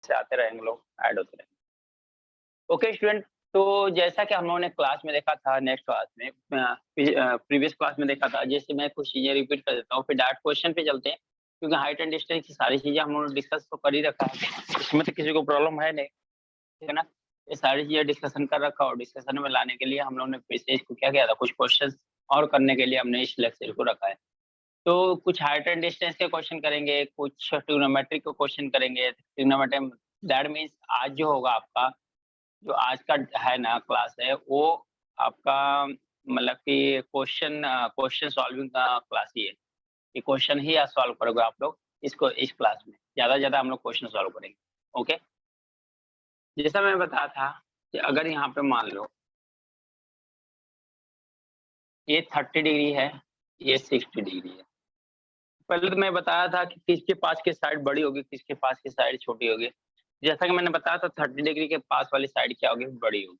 से आते रहेंगे, लोग ऐड होते रहेंगे। ओके स्टूडेंट, तो जैसा कि हम लोगों ने क्लास में देखा था, नेक्स्ट क्लास में प्रीवियस क्लास में देखा था, जैसे मैं कुछ चीजें रिपीट कर देता हूँ, फिर डायरेक्ट क्वेश्चन पे चलते हैं, क्योंकि हाइट एंड डिस्टेंस की सारी चीजें हम लोगों ने डिस्कस तो कर ही रखा है, इसमें तो किसी को प्रॉब्लम है नहीं, ठीक है ना। ये सारी चीजें डिस्कशन कर रखा, और डिस्कशन में लाने के लिए हम लोगों ने फिर से इसको क्या किया था, कुछ क्वेश्चन और करने के लिए हमने इस लेक्चर को रखा है। तो कुछ हाइट एंड डिस्टेंस के क्वेश्चन करेंगे, कुछ ट्रिग्नोमेट्री के क्वेश्चन करेंगे। ट्रिग्नोमेट्री दैट मीन्स आज जो होगा आपका, जो आज का है ना क्लास है, वो आपका मतलब कि क्वेश्चन सॉल्विंग का क्लास ही है। ये क्वेश्चन ही आज सॉल्व करोगे आप लोग इसको, इस क्लास में ज्यादा से ज्यादा हम लोग क्वेश्चन सॉल्व करेंगे। ओके, जैसा मैं बताया था कि अगर यहाँ पे मान लो ये 30 डिग्री है, ये 60 डिग्री है। पहले तो मैं बताया था कि किसके पास की साइड बड़ी होगी, किसके पास की साइड छोटी होगी। जैसा कि मैंने बताया था 30 डिग्री के पास वाली साइड क्या होगी, बड़ी होगी।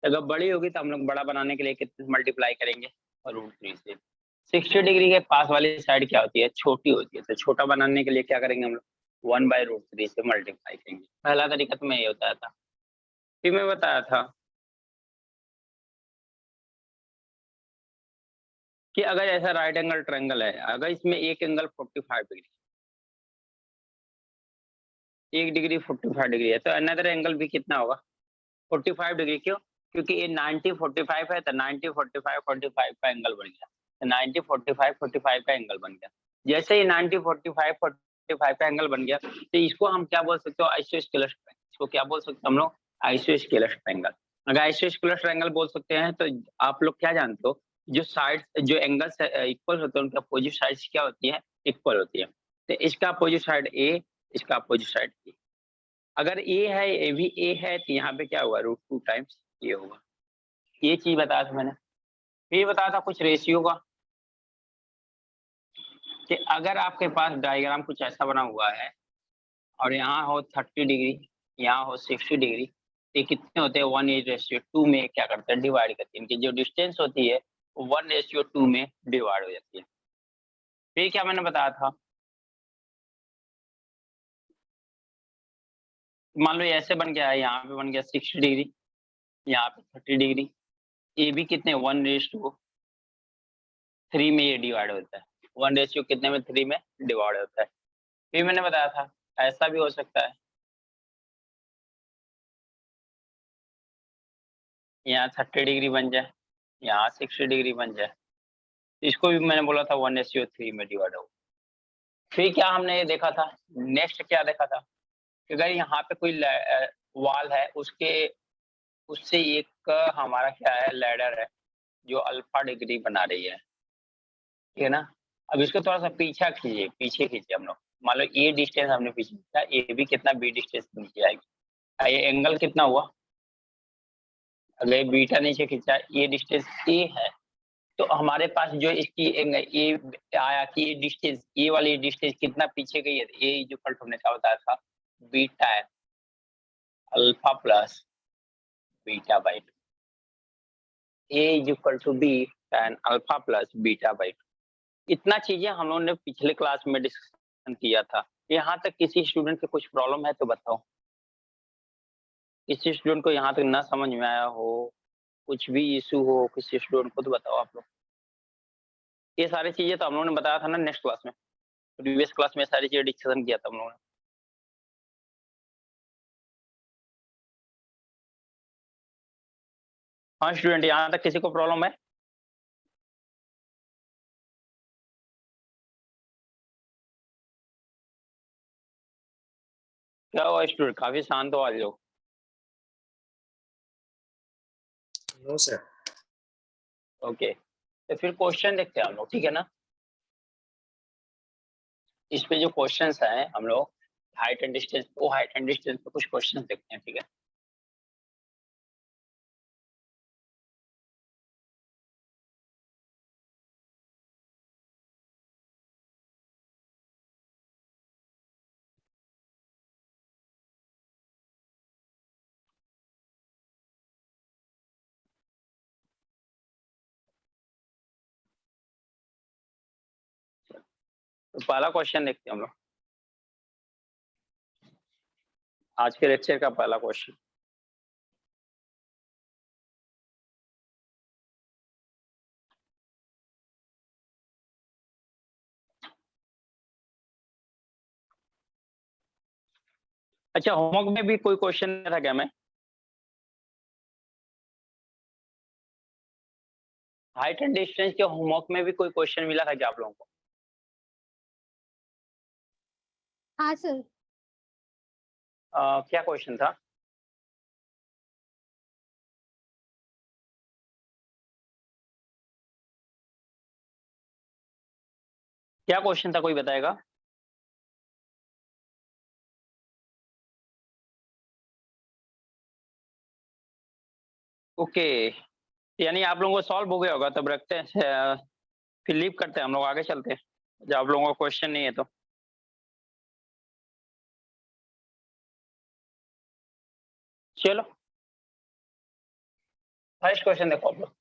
अगर बड़ी होगी तो हम लोग बड़ा बनाने के लिए कितने मल्टीप्लाई करेंगे, √3 से। 60 डिग्री के पास वाली साइड क्या होती है, छोटी होती है, तो छोटा बनाने के लिए क्या करेंगे हम लोग, 1/√3 से मल्टीप्लाई करेंगे। पहला तरीका तो मैं ये बताया था। फिर मैं बताया था कि अगर ऐसा राइट एंगल ट्रायंगल है, अगर इसमें एक एंगल 45 डिग्री, 1 डिग्री 45 डिग्री है, तो अनदर एंगल भी कितना होगा, 45 डिग्री। क्यों? क्योंकि ये 90 45 है, तो 90 45 45 का एंगल बन गया, तो 90 45 45 का एंगल बन गया। जैसे ही 90 45 45 का एंगल बन गया, तो इसको हम क्या बोल सकते हो, आइसोस्केलस ट्रायंगल। इसको क्या बोल सकते हैं हम लोग, आइसोस्केलस ट्रायंगल। अगर आइसोस्केलस ट्रायंगल बोल सकते हैं, तो आप लोग क्या जानते हो, जो साइड जो एंगल्स इक्वल होते हैं, उनकी अपोजिट साइड्स क्या होती है, इक्वल होती है। तो इसका अपोजिट साइड ए, इसका अपोजिट साइड ए। अगर ए है, ए भी ए है, तो यहाँ पे क्या होगा, √2 टाइम्स ये होगा। ये चीज बताया था मैंने। फिर बताया था कुछ रेशियो का, कि अगर आपके पास डायग्राम कुछ ऐसा बना हुआ है, और यहाँ हो 30 डिग्री, यहाँ हो 60 डिग्री, तो ये कितने होते हैं, 1:2 में क्या करते हैं, डिवाइड करते हैं। इनकी जो डिस्टेंस होती है वो 1:2 में डिवाइड हो जाती है। फिर क्या मैंने बताया था, मान लो ये ऐसे बन गया है, यहाँ पे बन गया 60 डिग्री, यहाँ पे 30 डिग्री, ये भी कितने, 1:3 में ये डिवाइड होता है। 1 कितने में, 3 में डिवाइड होता है। फिर मैंने बताया था ऐसा भी हो सकता है, यहाँ 30 डिग्री बन जाए, यहाँ 60 डिग्री बन जाए। इसको भी मैंने बोला था 1:3 में डिवाइड हो। फिर क्या हमने ये देखा था, नेक्स्ट क्या देखा था, कि अगर यहाँ पे कोई वॉल है, उसके उससे एक हमारा क्या है, लैडर है, जो अल्फा डिग्री बना रही है, ठीक है ना। अब इसको थोड़ा सा पीछे खींचिए, पीछे खींचिए हम लोग। मान लो ये डिस्टेंस हमने पीछे खींचा, ये भी कितना, बी डिस्टेंस नीचे आएगी। ये एंगल कितना हुआ, अगर ये बीटा नीचे खींचा, ये डिस्टेंस ए है, तो हमारे पास जो इसकी ये आया कि ये डिस्टेंस, ये वाली डिस्टेंस कितना पीछे गई है, ये जो कल हमने क्या बताया था, बीटा है, alpha plus beta by 2। A is equal to B tan alpha plus beta by 2। इतना चीजें हम लोगों ने पिछले क्लास में डिस्कशन किया था। यहाँ तक किसी स्टूडेंट को कुछ प्रॉब्लम है तो बताओ, किसी स्टूडेंट को यहाँ तक ना समझ में आया हो, कुछ भी इशू हो किसी स्टूडेंट को, तो बताओ आप लोग। ये सारी चीजें तो हम लोगों ने बताया था ना नेक्स्ट क्लास में, प्रीवियस क्लास में सारी चीजें डिस्कशन किया था हम लोगों ने। हाँ स्टूडेंट, यहाँ तक किसी को प्रॉब्लम है? क्या हुआ स्टूडेंट, काफी शांत हो आज लोग। No sir. ओके, तो फिर क्वेश्चन देखते हैं हम लोग, ठीक है ना। इस पे जो क्वेश्चंस हैं हम लोग, हाइट एंड डिस्टेंस, वो हाइट एंड डिस्टेंस पे कुछ क्वेश्चन देखते हैं, ठीक है। तो पहला क्वेश्चन देखते हैं हम लोग। आज के लेक्चर का पहला क्वेश्चन। अच्छा, होमवर्क में भी कोई क्वेश्चन था क्या? मैं हाइट एंड डिस्टेंस के होमवर्क में भी कोई क्वेश्चन मिला था क्या आप लोगों को? हाँ सर। क्या क्वेश्चन था? क्या क्वेश्चन था, कोई बताएगा? ओके, यानी आप लोगों को सॉल्व हो गया होगा, तब रखते हैं, फिर लीव करते हैं, हम लोग आगे चलते हैं जब आप लोगों का क्वेश्चन नहीं है तो। चलो, फर्स्ट क्वेश्चन देखो आप लोग।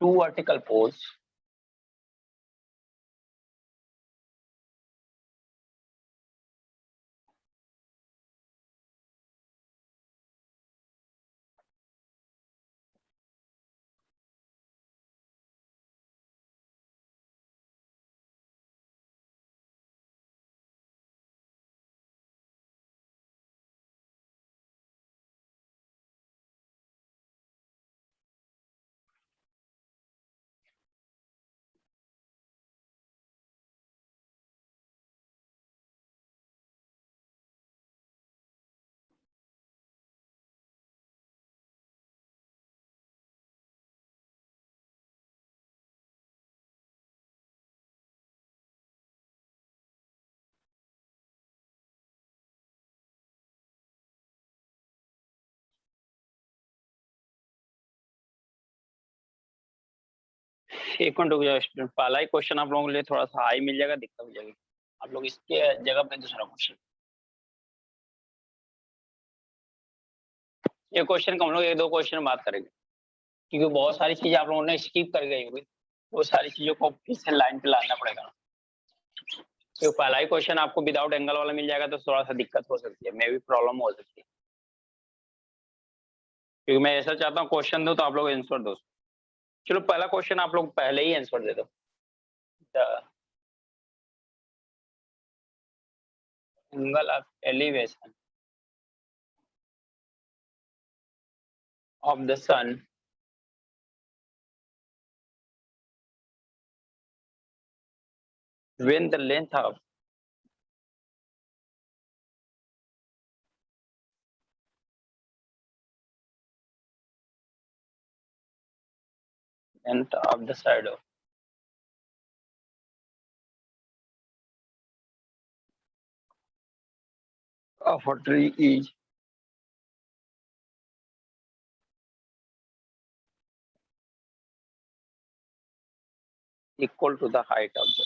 टू वर्टिकल पोल्स एक मिनट रुक जाओ स्टूडेंट, पहला ही क्वेश्चन आप लोगों के लिए थोड़ा सा हाई मिल जाएगा, दिक्कत हो जाएगी। आप लोग इसके जगह पे दूसरा क्वेश्चन, ये क्वेश्चन का हम लोग एक दो क्वेश्चन बात करेंगे, क्योंकि बहुत सारी चीजें आप लोगों ने स्किप कर गई होगी, वो सारी चीजों को फिर से लाइन पे लाना पड़ेगा। तो पहला ही क्वेश्चन आपको विदाउट एंगल वाला मिल जाएगा तो थोड़ा सा दिक्कत हो सकती है, मे भी प्रॉब्लम हो सकती है, क्योंकि मैं ऐसा चाहता हूँ क्वेश्चन दो तो आप लोग आंसर दो। चलो, पहला क्वेश्चन आप लोग पहले ही आंसर दे दो। Angle of elevation of the sun when the length of the shadow of a tree is equal to the height of the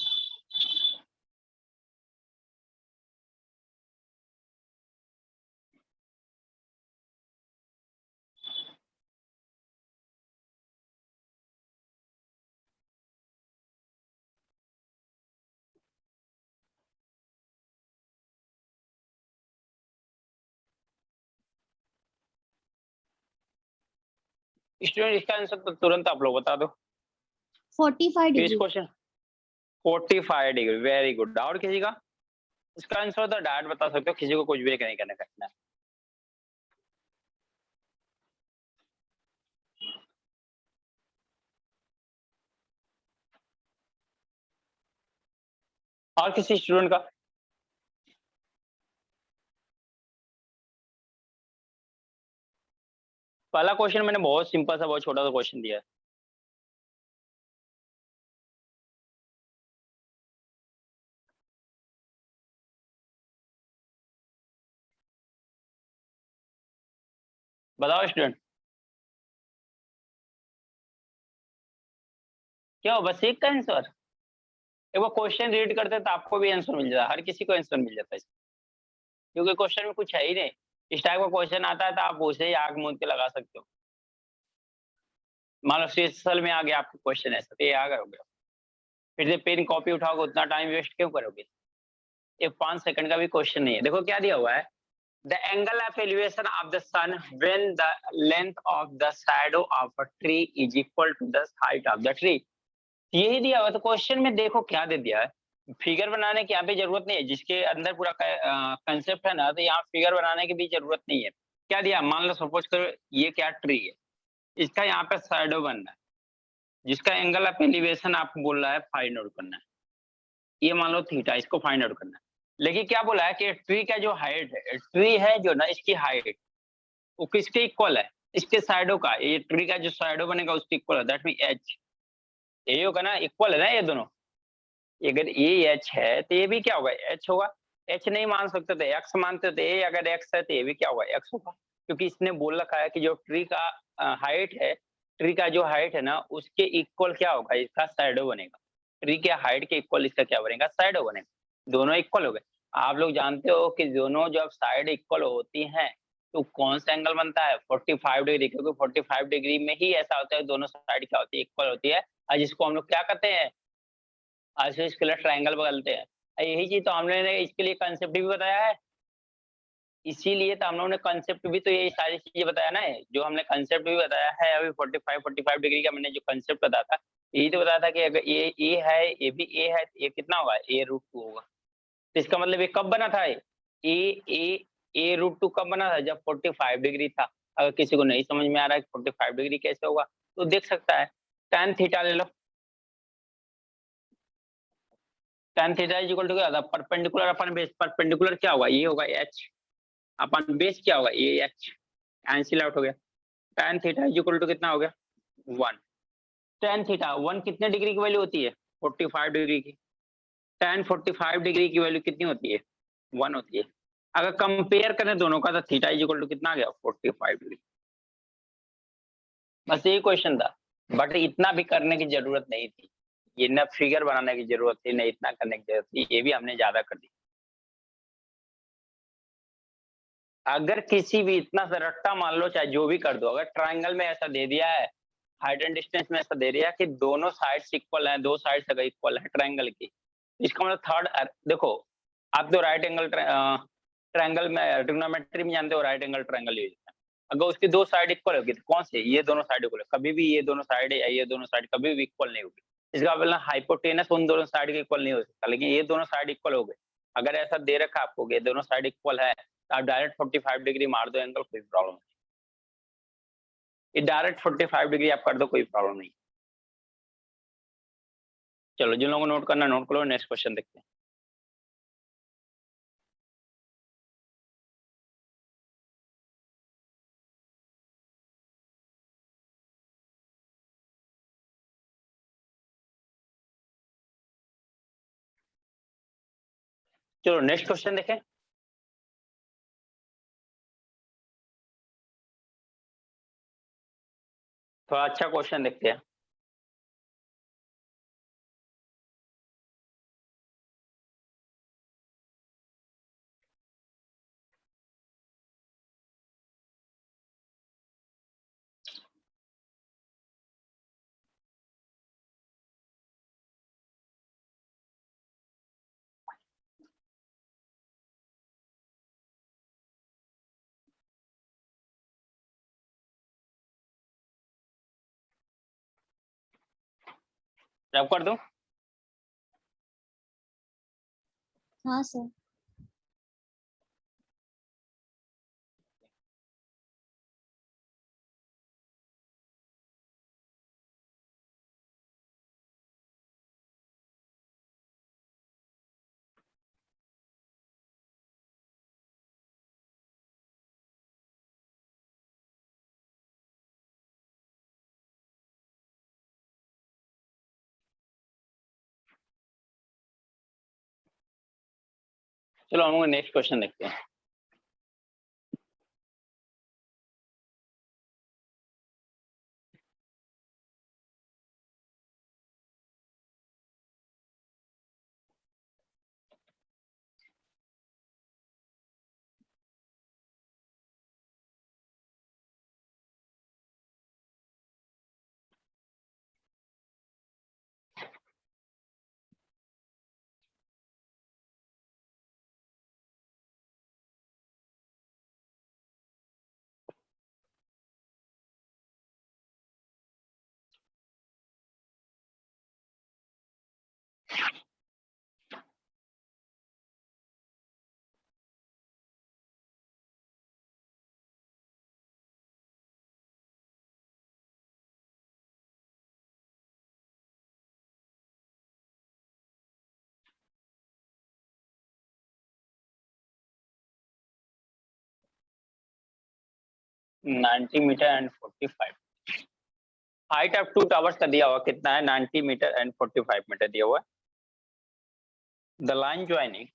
student. इसका आंसर तो तुरंत आप लोग बता दो। 45 इस degree. Question 45 degree, very good. और किसी का इसका आंसर तो डायरेक्ट बता सकते हो, किसी को कुछ भी नहीं करने का है। और किसी स्टूडेंट का? पहला क्वेश्चन मैंने बहुत सिंपल सा, बहुत छोटा सा क्वेश्चन दिया है। बताओ स्टूडेंट, क्या हो बस एक का आंसर? एक बार क्वेश्चन रीड करते तो आपको भी आंसर मिल जाता, हर किसी को आंसर मिल जाता है, क्योंकि क्वेश्चन में कुछ है ही नहीं। इस टाइप का क्वेश्चन आता है तो आप उसे ही आग मूंद के लगा सकते हो। मान लो सीएसएल में आ गया आपका क्वेश्चन ऐसा, तो ये आ गया हो गया, फिर से पेन कॉपी उठाओगे, उतना टाइम वेस्ट क्यों करोगे? ये 5 सेकंड का भी क्वेश्चन नहीं है। देखो क्या दिया हुआ है, the angle of elevation of the sun when the length of the shadow of a tree is equal to the height of the tree. यही दिया हुआ। तो क्वेश्चन में देखो क्या दे दिया है, फिगर बनाने की यहाँ पे जरूरत नहीं है, जिसके अंदर पूरा कंसेप्ट है ना, तो यहाँ फिगर बनाने की भी जरूरत नहीं है। क्या दिया, मान लो सपोज करो ये क्या ट्री है, इसका यहाँ पे शैडो बनना है, जिसका एंगल ऑफ एलिवेशन आपको बोल रहा है फाइंड आउट करना है, ये मान लो थीटा, इसको फाइंड आउट करना है। लेकिन क्या बोला है कि ट्री का जो हाइट है, ट्री है जो ना, इसकी हाइट वो किसके इक्वल है, इसके शैडो का, ये ट्री का जो शैडो बनेगा उसके इक्वल है, दैट मीन एच। ये होगा ना, इक्वल है ना ये दोनों। अगर ये एच है तो ये भी क्या होगा, एच होगा। एच नहीं मान सकते थे, एक्स मानते थे, ये अगर एक्स है तो ये भी क्या होगा, एक्स होगा। क्योंकि इसने बोल रखा है कि जो ट्री का हाइट है, ट्री का जो हाइट है ना, उसके इक्वल क्या होगा, इसका शैडो बनेगा। ट्री के हाइट के इक्वल इसका क्या बनेगा, शैडो बनेगा। दोनों इक्वल हो गए। आप लोग जानते हो कि दोनों जब साइड इक्वल होती हैं तो कौन सा एंगल बनता है, 45 डिग्री। क्योंकि 45 डिग्री में ही ऐसा होता है, दोनों साइड क्या होती है, इक्वल होती है, और जिसको हम लोग क्या कहते हैं, आइसोस्केलेटल ट्रायंगल बोलते हैं। यही चीज तो हमने इसके लिए कंसेप्ट भी बताया है, इसीलिए तो हम लोगों ने कंसेप्ट भी तो ये सारी चीजें बताया ना, जो हमने कंसेप्ट भी बताया है अभी 45 डिग्री का मैंने जो कंसेप्ट बताया था, यही तो बताया था कि अगर ये ए है, ये भी ए है, तो ये कितना होगा, a√2 होगा। तो इसका मतलब ये कब बना था, a√2 कब बना था, जब 45 डिग्री था। अगर किसी को नहीं समझ में आ रहा है 45 डिग्री कैसे होगा, तो देख सकता है, tan थीटा ले लो। tan theta is equal to क्या था, परपेंडिकुलर अपन बेस, परपेंडिकुलर क्या होगा, ये होगा h, अपन बेस क्या होगा, ये h, कैंसिल आउट हो गया। tan theta is equal to कितना हो गया, 1। tan थीटा 1 कितने डिग्री की वैल्यू होती है, 45 डिग्री की। tan 45 डिग्री की वैल्यू कितनी होती है, 1 होती है। अगर कंपेयर करें दोनों का, तो थीटा इज इक्वल टू कितना आ गया, 45 डिग्री। बस यही क्वेश्चन था, बट इतना भी करने की जरूरत नहीं थी, ये न फिगर बनाने की जरूरत थी, न इतना करने की जरूरत थी, ये भी हमने ज्यादा कर दी। अगर किसी भी इतना सा रट्टा मान लो, चाहे जो भी कर दो, अगर ट्रायंगल में ऐसा दे दिया है, हाइट एंड डिस्टेंस में ऐसा दे दिया कि दोनों साइड्स इक्वल हैं, दो साइड्स अगर इक्वल है ट्रायंगल की, इसका मतलब थर्ड, देखो आप तो राइट एंगल ट्रायंगल में ट्रिग्नोमेट्री में जानते हो, राइट एंगल ट्रायंगल यूज है। अगर उसकी दो साइड इक्वल होगी तो कौन से, ये दोनों साइड इक्वल है, कभी भी ये दोनों साइड या ये दोनों साइड कभी भी इक्वल नहीं होगी। इसका मतलब हाइपोटेनस उन दोनों साइड के इक्वल नहीं हो सकता, लेकिन ये दोनों साइड इक्वल हो गए। अगर ऐसा दे रखा आपको ये दोनों साइड इक्वल है, तो आप डायरेक्ट 45 डिग्री मार दो एंगल, कोई प्रॉब्लम नहीं। ये डायरेक्ट 45 डिग्री आप कर दो, कोई प्रॉब्लम नहीं। चलो जिन लोगों को नोट करना नोट करो, नेक्स्ट क्वेश्चन देखते हैं। चलो नेक्स्ट क्वेश्चन देखें। थोड़ा अच्छा क्वेश्चन देखते हैं। रब कर दूं? हाँ सर। चलो हम लोग नेक्स्ट क्वेश्चन देखते हैं। 90 metre and 45। Height of two towers का दिया हुआ कितना है? 90 मीटर एंड 45 मीटर दिया हुआ है। The line joining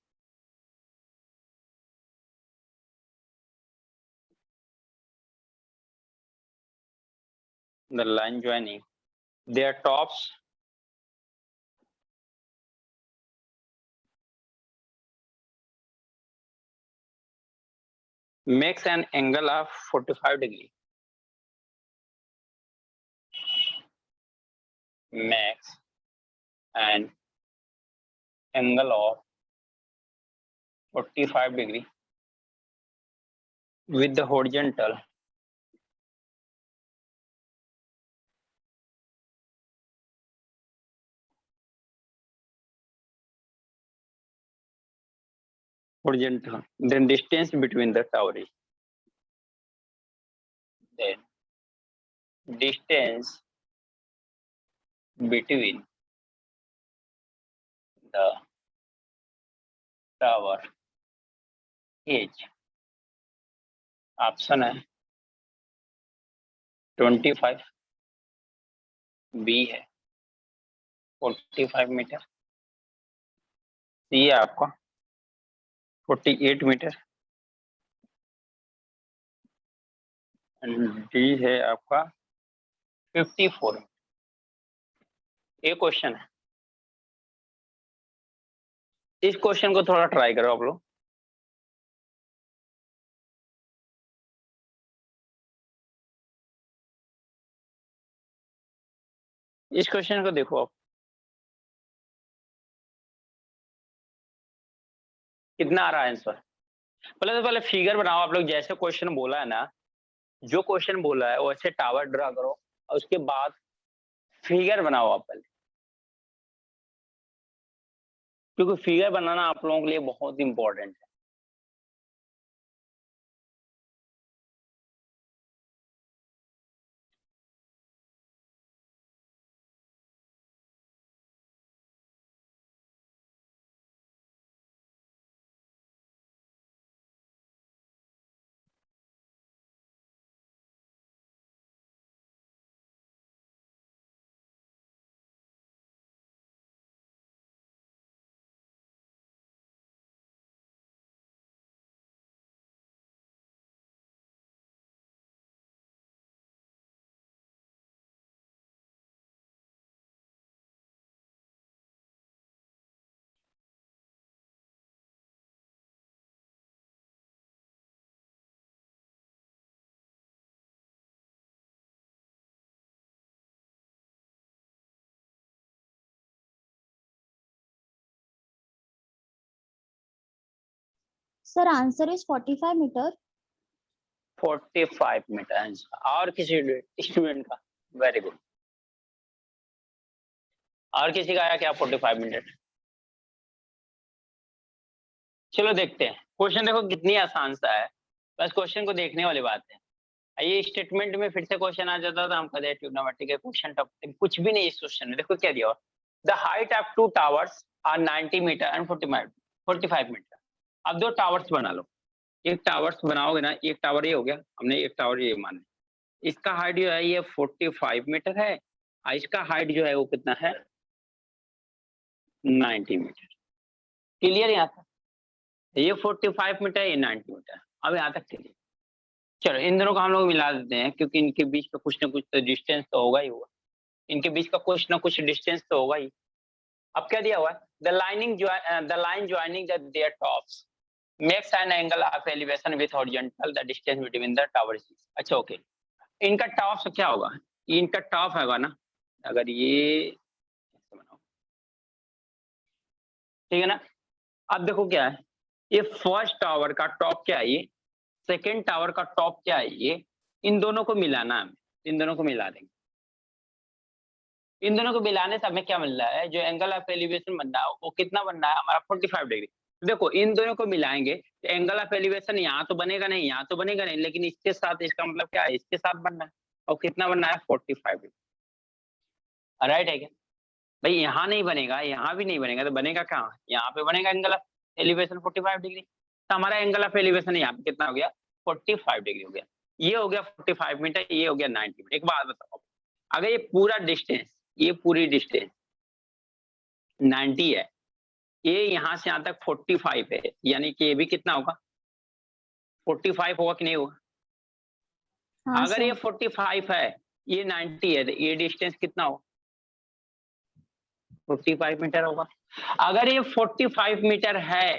their tops makes an angle of 45 degree. Makes an angle of 45 degree with the horizontal then distance between the tower is then distance between the tower is option है 25, B है 45 metre, सी है आपका 48 metre and D है आपका 54 metre. ये question है, इस question को थोड़ा ट्राई करो आप लोग। इस क्वेश्चन को देखो आप, कितना आ रहा है आंसर। पहले फिगर बनाओ आप लोग, जैसे क्वेश्चन बोला है ना, जो क्वेश्चन बोला है वैसे टावर ड्रा करो और उसके बाद फिगर बनाओ आप पहले, क्योंकि फिगर बनाना आप लोगों के लिए बहुत इंपॉर्टेंट है। Sir, answer is 45 meter. 45 metre answer. और किसी स्टूडेंट का? Very good. और किसी का आया क्या 45 मिनट? चलो देखते हैं क्वेश्चन, देखो कितनी आसान सा है, बस क्वेश्चन को देखने वाली बात है। ये स्टेटमेंट में फिर से क्वेश्चन आ जाता था, हम कहते हैं ट्रिग्नोमेट्री के क्वेश्चन टफ, कुछ भी नहीं इस क्वेश्चन में। देखो क्या दिया हुआ, the height of two towers are 90 metre and 45 metre. अब दो टावर्स बना लो, एक टावर्स बनाओगे ना, एक टावर ये हो गया, हमने एक टावर ये मान लिया, इसका हाइट जो है ये 45 मीटर है और इसका हाइट जो है वो कितना है 90 मीटर। क्लियर यहाँ तक? ये 45 मीटर, ये 90 मीटर, अब यहाँ तक क्लियर। चलो इन दोनों को हम लोग मिला देते हैं, क्योंकि इनके बीच का कुछ ना कुछ तो डिस्टेंस तो होगा ही होगा, इनके बीच का कुछ ना कुछ डिस्टेंस तो होगा ही। अब क्या दिया हुआ है, the line joining there tops makes an angle of elevation with horizontal the distance between the towers. अच्छा ओके, इनका टॉप क्या होगा, इनका टॉप होगा ना, अगर ये ठीक है ना। अब देखो क्या है, ये फर्स्ट टावर का टॉप क्या है, ये सेकेंड टावर का टॉप क्या है, ये इन दोनों को मिलाना है, इन दोनों को मिला देंगे, इन दोनों को मिलाने से हमें क्या मिल रहा है, जो एंगल ऑफ एलिवेशन बन रहा है वो कितना बन रहा है हमारा 45 डिग्री। देखो इन दोनों को मिलाएंगे तो एंगल ऑफ एलिवेशन यहाँ तो बनेगा नहीं, यहाँ तो बनेगा नहीं, लेकिन इसके साथ इसका मतलब क्या है, इसके साथ बनना है, और कितना बनना है 45 डिग्री। राइट है क्या भाई? यहाँ नहीं बनेगा, यहाँ भी नहीं बनेगा, तो बनेगा कहाँ, यहाँ पे बनेगा एंगल ऑफ एलिवेशन 45 डिग्री। तो हमारा एंगल ऑफ एलिवेशन यहाँ पे कितना हो गया, 45 डिग्री हो गया। ये हो गया 45 मीटर, ये हो गया 90 मीटर। एक बात बताओ, अगर ये पूरा डिस्टेंस, ये पूरी डिस्टेंस 90 है, ये यहाँ से यहाँ तक 45 है, यानी कि ये भी कितना होगा, 45 होगा कि नहीं होगा? हाँ अगर ये सर। 45 है, ये 90 है, तो ये डिस्टेंस कितना होगा, 45 मीटर होगा। अगर ये 45 मीटर है,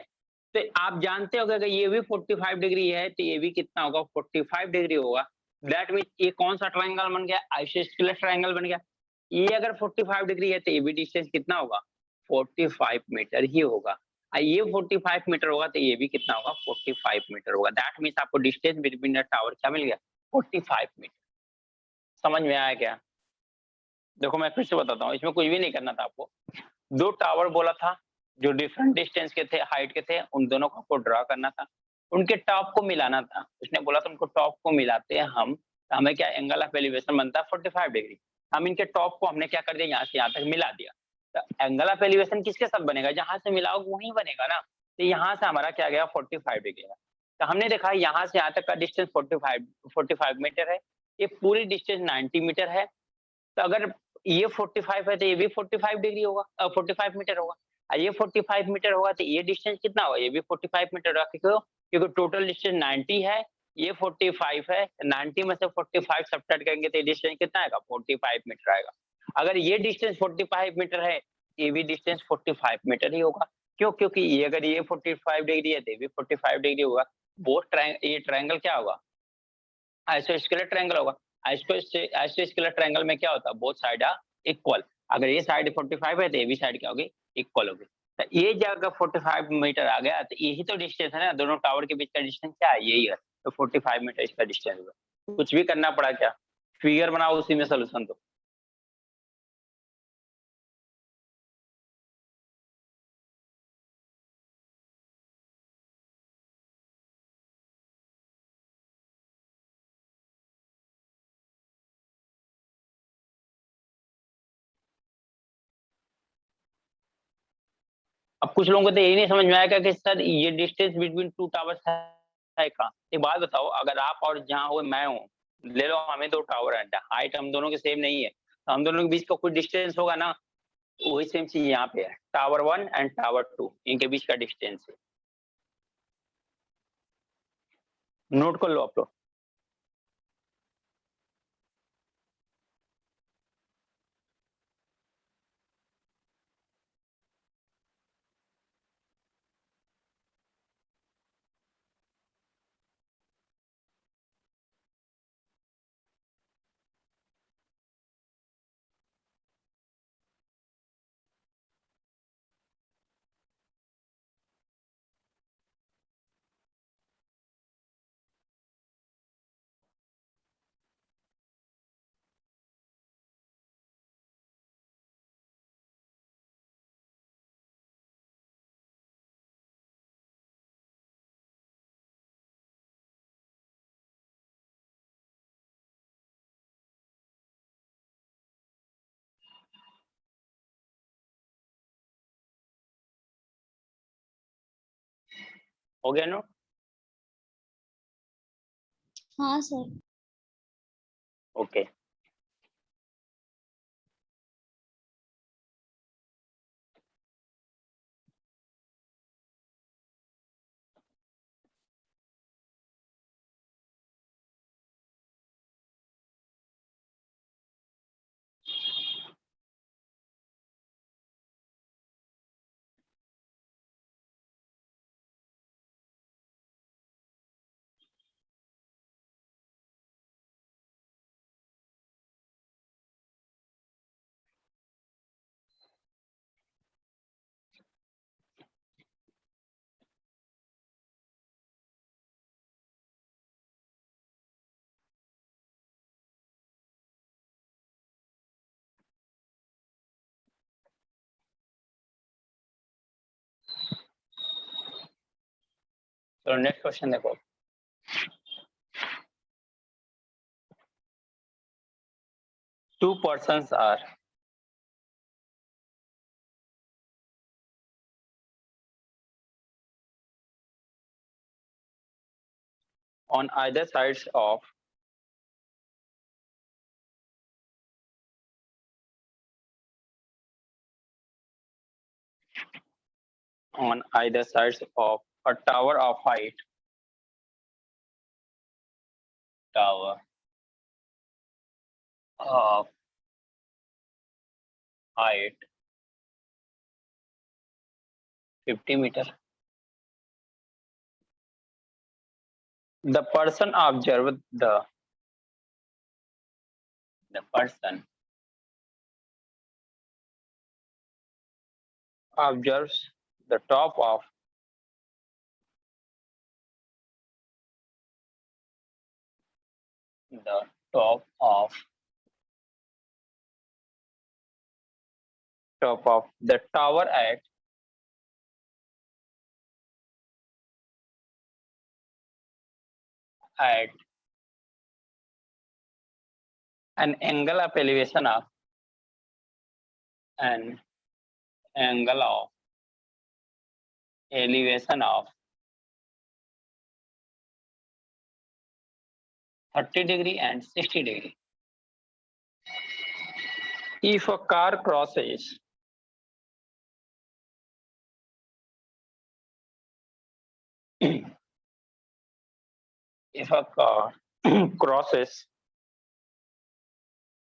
तो आप जानते हो कि अगर ये भी 45 डिग्री है, तो ये भी कितना होगा, 45 डिग्री होगा। दैट मीन ये कौन सा ट्रायंगल बन गया, आइसोस्केलेस ट्रायंगल बन गया। ये अगर 45 डिग्री है, तो ये भी डिस्टेंस कितना होगा, 45 मीटर ही होगा। ये 45 मीटर होगा, तो ये भी कितना होगा, 45 मीटर होगा। दैट मीन्स आपको डिस्टेंस बिटवीन द टावर क्या मिल गया, 45 मीटर। समझ में आया क्या? देखो मैं फिर से बताता हूँ, इसमें कुछ भी नहीं करना था आपको। दो टावर बोला था जो डिफरेंट डिस्टेंस के थे, हाइट के थे, उन दोनों को आपको ड्रा करना था, उनके टॉप को मिलाना था। उसने बोला था उनको टॉप को मिलाते हैं हम, तो हमें क्या एंगल ऑफ एलिवेशन बनता है 45 डिग्री। हम इनके टॉप को हमने क्या कर दिया, यहाँ से यहाँ तक मिला दिया। तो एंगल ऑफ एलिवेशन किसके साथ बनेगा, जहां से मिलाओगे वहीं बनेगा ना। तो यहाँ से हमारा क्या गया, 45 डिग्री का। तो हमने देखा यहाँ से यहाँ तक का डिस्टेंस 45 मीटर है, ये पूरी डिस्टेंस 90 मीटर है। तो अगर ये 45 है, तो ये भी 45 डिग्री होगा, 45 मीटर होगा। ये 45 मीटर होगा, तो ये डिस्टेंस कितना होगा, ये भी 45 मीटर होगा। क्यों? क्योंकि टोटल डिस्टेंस 90 है, ये 45 है, 90 में से 45 सब्ट्रैक्ट करेंगे तो डिस्टेंस कितना आएगा, 45 मीटर आएगा। अगर ये डिस्टेंस 45 मीटर है, ये भी डिस्टेंस 45 मीटर ही होगा। क्यों? क्योंकि ये अगर ये 45 डिग्री है, तो ये भी 45 डिग्री होगा। बोथ ये ट्रायंगल क्या होगा, आइसोस्केलेस ट्रायंगल होगा। आइसोस्केलेस ट्रायंगल में क्या होता है, बोथ साइड आर इक्वल। अगर ये साइड 45 है, तो ये भी साइड क्या होगी, इक्वल होगी। तो ये जगह 45 मीटर आ गया, तो यही तो डिस्टेंस है ना, दोनों टावर के बीच का डिस्टेंस क्या है, यही है। तो 45 मीटर इसका डिस्टेंस होगा। कुछ भी करना पड़ा क्या, फिगर बनाओ, उसी में सोल्यूशन दो। अब कुछ लोगों को तो यही नहीं समझ में आएगा कि सर ये डिस्टेंस बिटवीन टू टावर्स है कहाँ। एक बात बताओ, अगर आप और जहाँ हो मैं हूँ, ले लो हमें दो टावर है, हाइट हम दोनों के सेम नहीं है, तो हम दोनों के बीच का कुछ डिस्टेंस होगा ना, वही सेम चीज यहाँ पे है। टावर 1 एंड टावर 2 इनके बीच का डिस्टेंस है। नोट कर लो आप लोग। हो गया नोट? हाँ सर। ओके। तो नेक्स्ट क्वेश्चन देखो, two persons are on either sides of a tower of height of height 50 meters. The person observed the person observes the top of the top of the tower at an angle of elevation of an angle of elevation of 30 degree and 60 degree. If a car crosses if a car crosses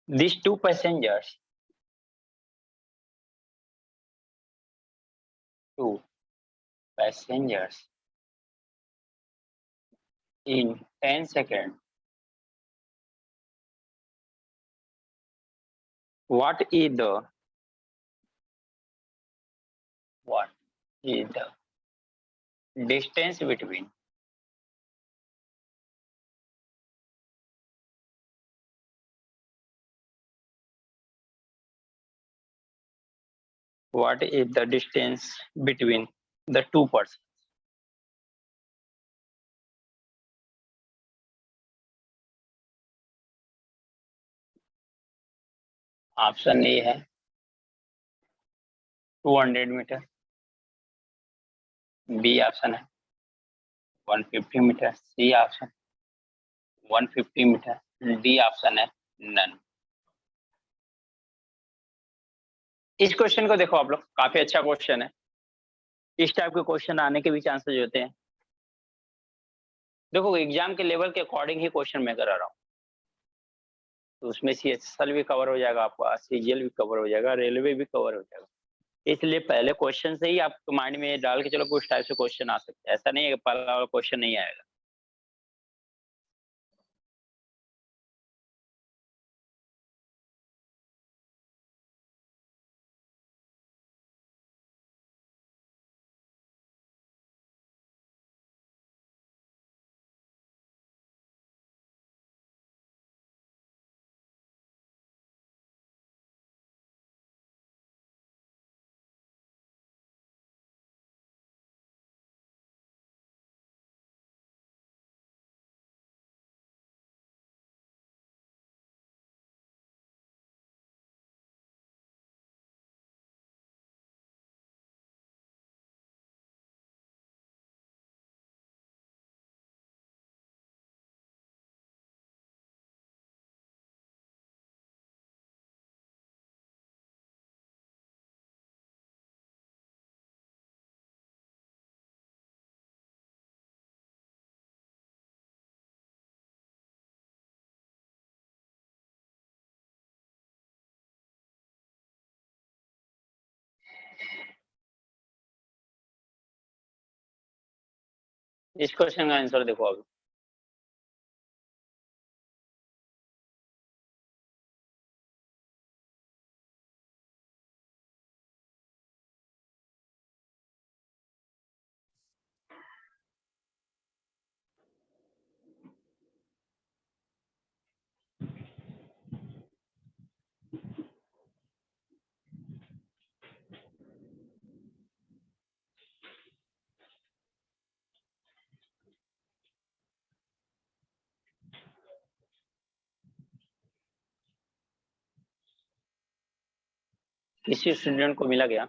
these two passengers in 10 seconds, what is the distance between the two persons? Option A है 200 metre, B option है 150 metre, C option 150 metre, D option है none. इस question को देखो आप लोग, काफी अच्छा क्वेश्चन है। इस टाइप के क्वेश्चन आने के भी चांसेस होते हैं। देखो एग्जाम के लेवल के अकॉर्डिंग ही क्वेश्चन मैं करा रहा हूँ, तो उसमें CHSL भी कवर हो जाएगा, आपका CGL भी कवर हो जाएगा, रेलवे भी कवर हो जाएगा। इसलिए पहले क्वेश्चन से ही आपको माइंड में डाल के चलो कुछ टाइप से क्वेश्चन आ सकते हैं, ऐसा नहीं है पहला वाला क्वेश्चन नहीं आएगा। इस क्वेश्चन का आंसर देखो अभी, किसी स्टूडेंट को मिला क्या?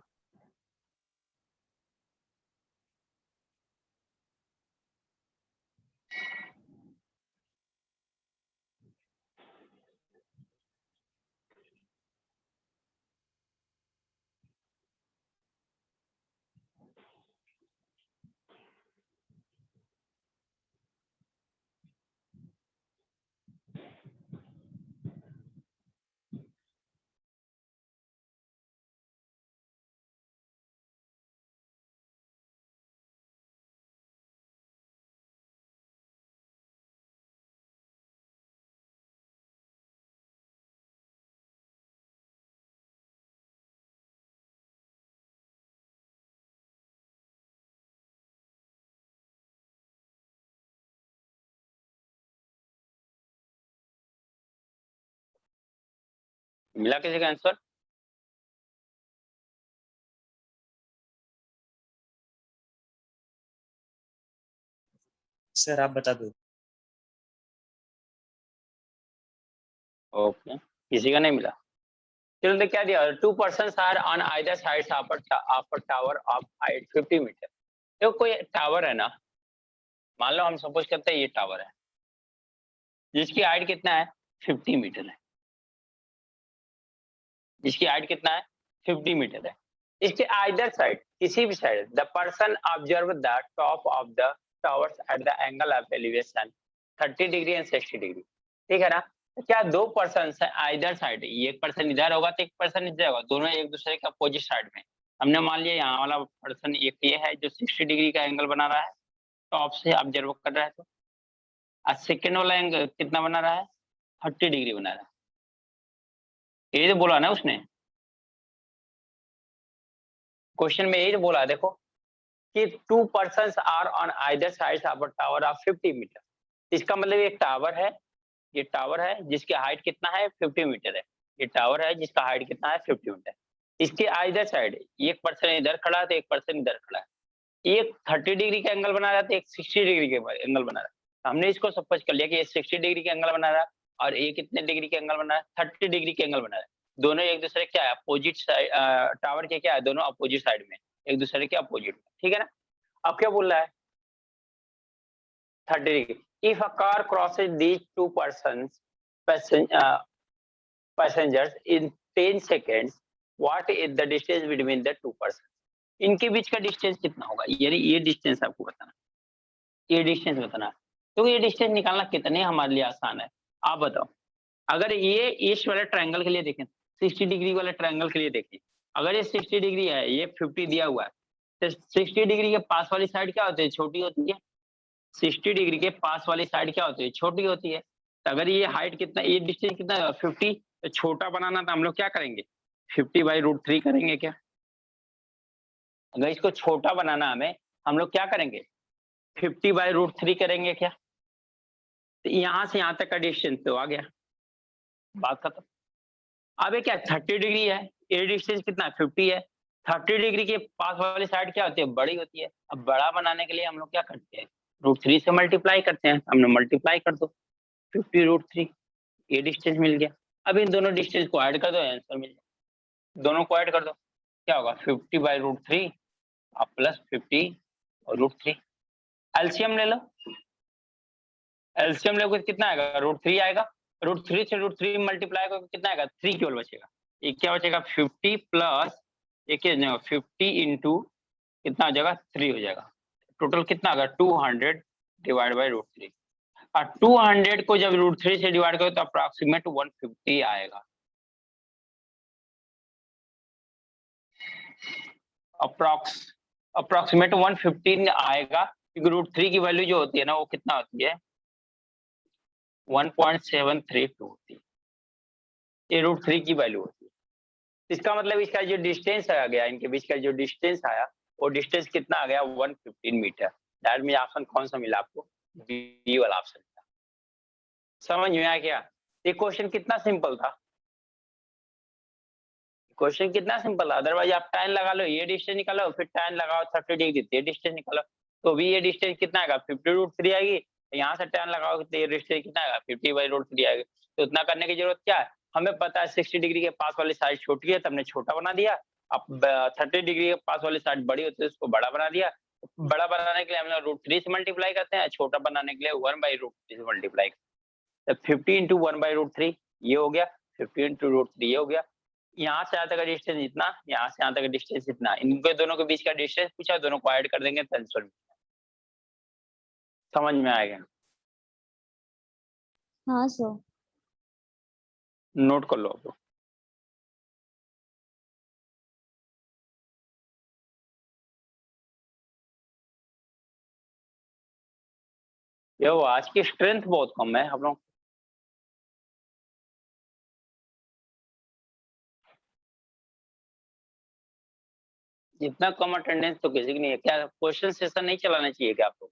मिला किसी का आंसर? सर आप बता दो। ओके, किसी का नहीं मिला। चलो तो क्या दिया, 2 persons are on either sides of a tower of height 50 metre. देखो कोई टावर है ना, मान लो हम सपोज करते हैं ये टावर है जिसकी हाइट कितना है 50 मीटर है, जिसकी हाइट कितना है 50 मीटर है। इसके आइदर साइड, किसी भी side, the person observe the top of the towers at the angle of elevation 30 degree and 60 degree. ठीक है ना? तो क्या दो पर्सन है आइदर साइड, एक पर्सन इधर होगा तो एक पर्सन इधर होगा, दोनों एक दूसरे के अपोजिट साइड में। हमने मान लिया यहाँ वाला पर्सन एक ये है जो 60 डिग्री का एंगल बना रहा है, टॉप से ऑब्जर्व कर रहा है, तो सेकेंड वाला एंगल कितना बना रहा है 30 डिग्री बना रहा है। ये तो बोला ना उसने, क्वेश्चन में यही तो बोला, देखो कि 2 persons are on either side of a tower of 50 metre. इसका मतलब एक टावर है, ये टावर है जिसकी हाइट कितना है 50 मीटर है, ये टावर है जिसका हाइट कितना है 50 मीटर। इसके आइदर साइड एक पर्सन इधर खड़ा है तो एक पर्सन इधर खड़ा है, एक 30 डिग्री का एंगल बना रहा है तो एक 60 डिग्री का एंगल बना रहा है। हमने इसको सपोज कर लिया कि ये 60 डिग्री का एंगल बना रहा है और ये कितने डिग्री का एंगल बना रहा है 30 डिग्री का एंगल बना रहा है। दोनों एक दूसरे क्या है अपोजिट साइड, टावर के क्या है दोनों अपोजिट साइड में, एक दूसरे के अपोजिट में। ठीक है ना? अब क्या बोल रहा है 30 degree, if a car crosses these 2 persons passengers in 10 seconds, what is the distance between the 2 persons? इनके बीच का डिस्टेंस कितना होगा, यानी ये डिस्टेंस आपको बताना, ये डिस्टेंस बताना। तो ये डिस्टेंस निकालना कितने हमारे लिए आसान है, आप बताओ। अगर ये इस वाले ट्रायंगल के लिए देखें, 60 डिग्री वाले ट्रायंगल के लिए देखें, अगर ये 60 डिग्री है, ये 50 दिया हुआ है, तो 60 डिग्री के पास वाली साइड क्या होती है छोटी होती है, 60 डिग्री के पास वाली साइड क्या होती है छोटी होती है। तो अगर ये हाइट कितना, ये डिस्टेंस कितना है 50, तो छोटा बनाना तो हम लोग क्या करेंगे 50/√3 करेंगे क्या? अगर इसको छोटा बनाना हमें, हम लोग क्या करेंगे 50/√3 करेंगे क्या? तो यहाँ से यहाँ तक का डिस्टेंस तो आ गया, बात खत्म। अब ये क्या 30 डिग्री है, ये डिस्टेंस कितना है 50 है, 30 डिग्री के पास वाली साइड क्या होती है बड़ी होती है। अब बड़ा बनाने के लिए हम लोग क्या करते हैं √3 से मल्टीप्लाई करते हैं, हमने मल्टीप्लाई कर दो 50√3, ये डिस्टेंस मिल गया। अब इन दोनों डिस्टेंस को ऐड कर दो, आंसर मिल जाए। दोनों को ऐड कर दो, क्या होगा 50/√3 और प्लस 50/√3। एलसीएम ले लो, एलसीएम लोगे कितना आएगा √3 आएगा, √3 से √3 मल्टीप्लाई करोगे कितना आएगा 3 केवल बचेगा। ये क्या बचेगा 50 प्लस ये क्या हो जाएगा 50 इंटू कितना हो जाएगा 3 हो जाएगा। टोटल कितना आएगा 200 डिवाइड बाई √3, और 200 को जब √3 से डिवाइड करो तो अप्रॉक्सीमेट 150 आएगा। अप्रॉक्सीमेट 150 आएगा, क्योंकि √3 की वैल्यू जो होती है ना वो कितना होती है 1.732 होती है, ये √3 की वैल्यू होती है। इसका मतलब इसका जो डिस्टेंस आ गया, इनके बीच का जो डिस्टेंस आया वो डिस्टेंस कितना आ गया 115 मीटर। दैट मीन ऑप्शन कौन सा मिला आपको, बी वाला ऑप्शन। समझ में आया क्या? ये क्वेश्चन कितना सिंपल था, क्वेश्चन कितना सिंपल था। अदरवाइज आप tan लगा लो, ये डिस्टेंस निकालो, फिर tan लगाओ 30 डिग्री, ये डिस्टेंस निकालो, तो भी ये डिस्टेंस कितना आएगा 50√3 आएगी। यहाँ से tan लगाओ तो ये डिस्टेंस कितना आएगा 50/√3 आएगा। तो उतना करने की जरूरत क्या है, हमें पता है 60 डिग्री के पास वाली साइड छोटी है तो हमने छोटा बना दिया। अब 30 डिग्री के पास वाली साइड बड़ी होती है उसको बड़ा बना दिया। बड़ा बनाने के लिए हम लोग √3 से मल्टीप्लाई करते हैं, छोटा बनाने के लिए 1/√3 से मल्टीप्लाई। तो 50 इंटू 1/√3 ये हो गया, 50 इंटू √3 ये हो गया। यहाँ से यहाँ तक का डिस्टेंस इतना, यहाँ से यहाँ तक का डिस्टेंस इतना, इनके दोनों के बीच का डिस्टेंस पूछा, दोनों को ऐड कर देंगे तो आंसर समझ में आएगा। हाँ सर। नोट कर लो आप। यो आज की स्ट्रेंथ बहुत कम है हम लोग। इतना कम अटेंडेंस तो किसी की नहीं है। क्या क्वेश्चन सेशन नहीं चलाना चाहिए क्या आपको?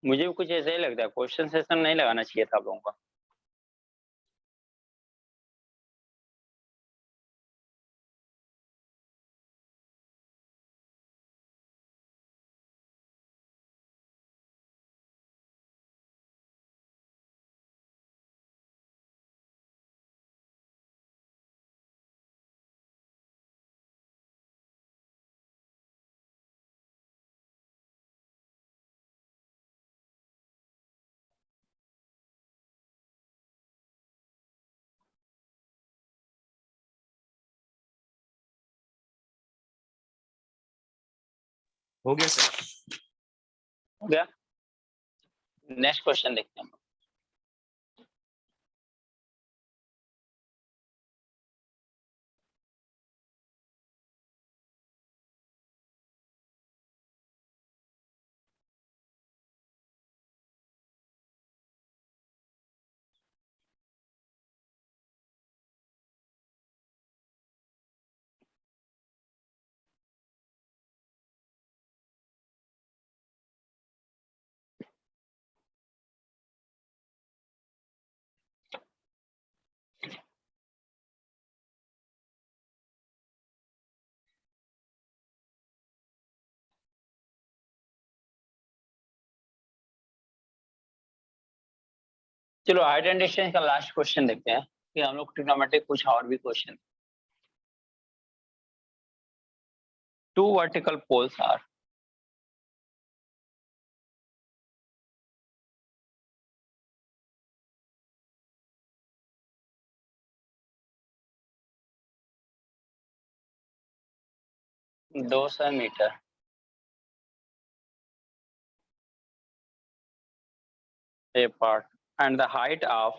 मुझे भी कुछ ऐसा ही लगता है, क्वेश्चन सेशन नहीं लगाना चाहिए था आप लोगों का। हो गया सर। हो गया, नेक्स्ट क्वेश्चन देखते हैं। चलो हाइट एंड डिस्टेंस का लास्ट क्वेश्चन देखते हैं, कि हम लोग ट्रिग्नोमेट्रिक कुछ और भी question. Two vertical poles are दो सौ metre apart and the height of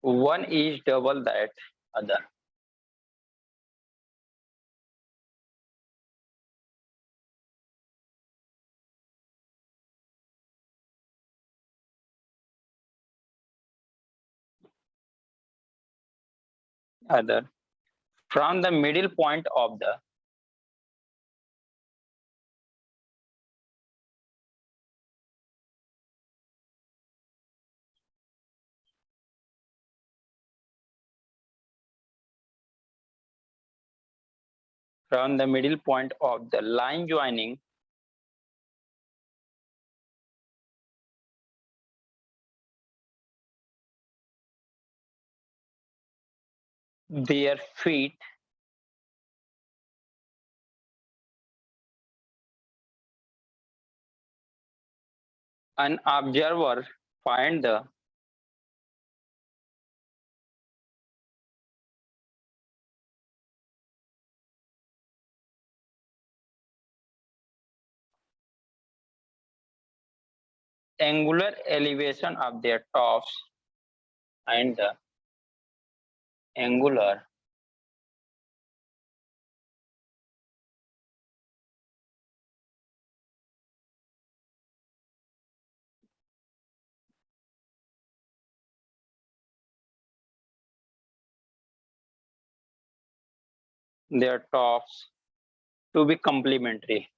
one is double that other. Other from the middle point of the middle point of the line joining their feet an observer find the angular elevation of their tops and the angular their tops to be complementary.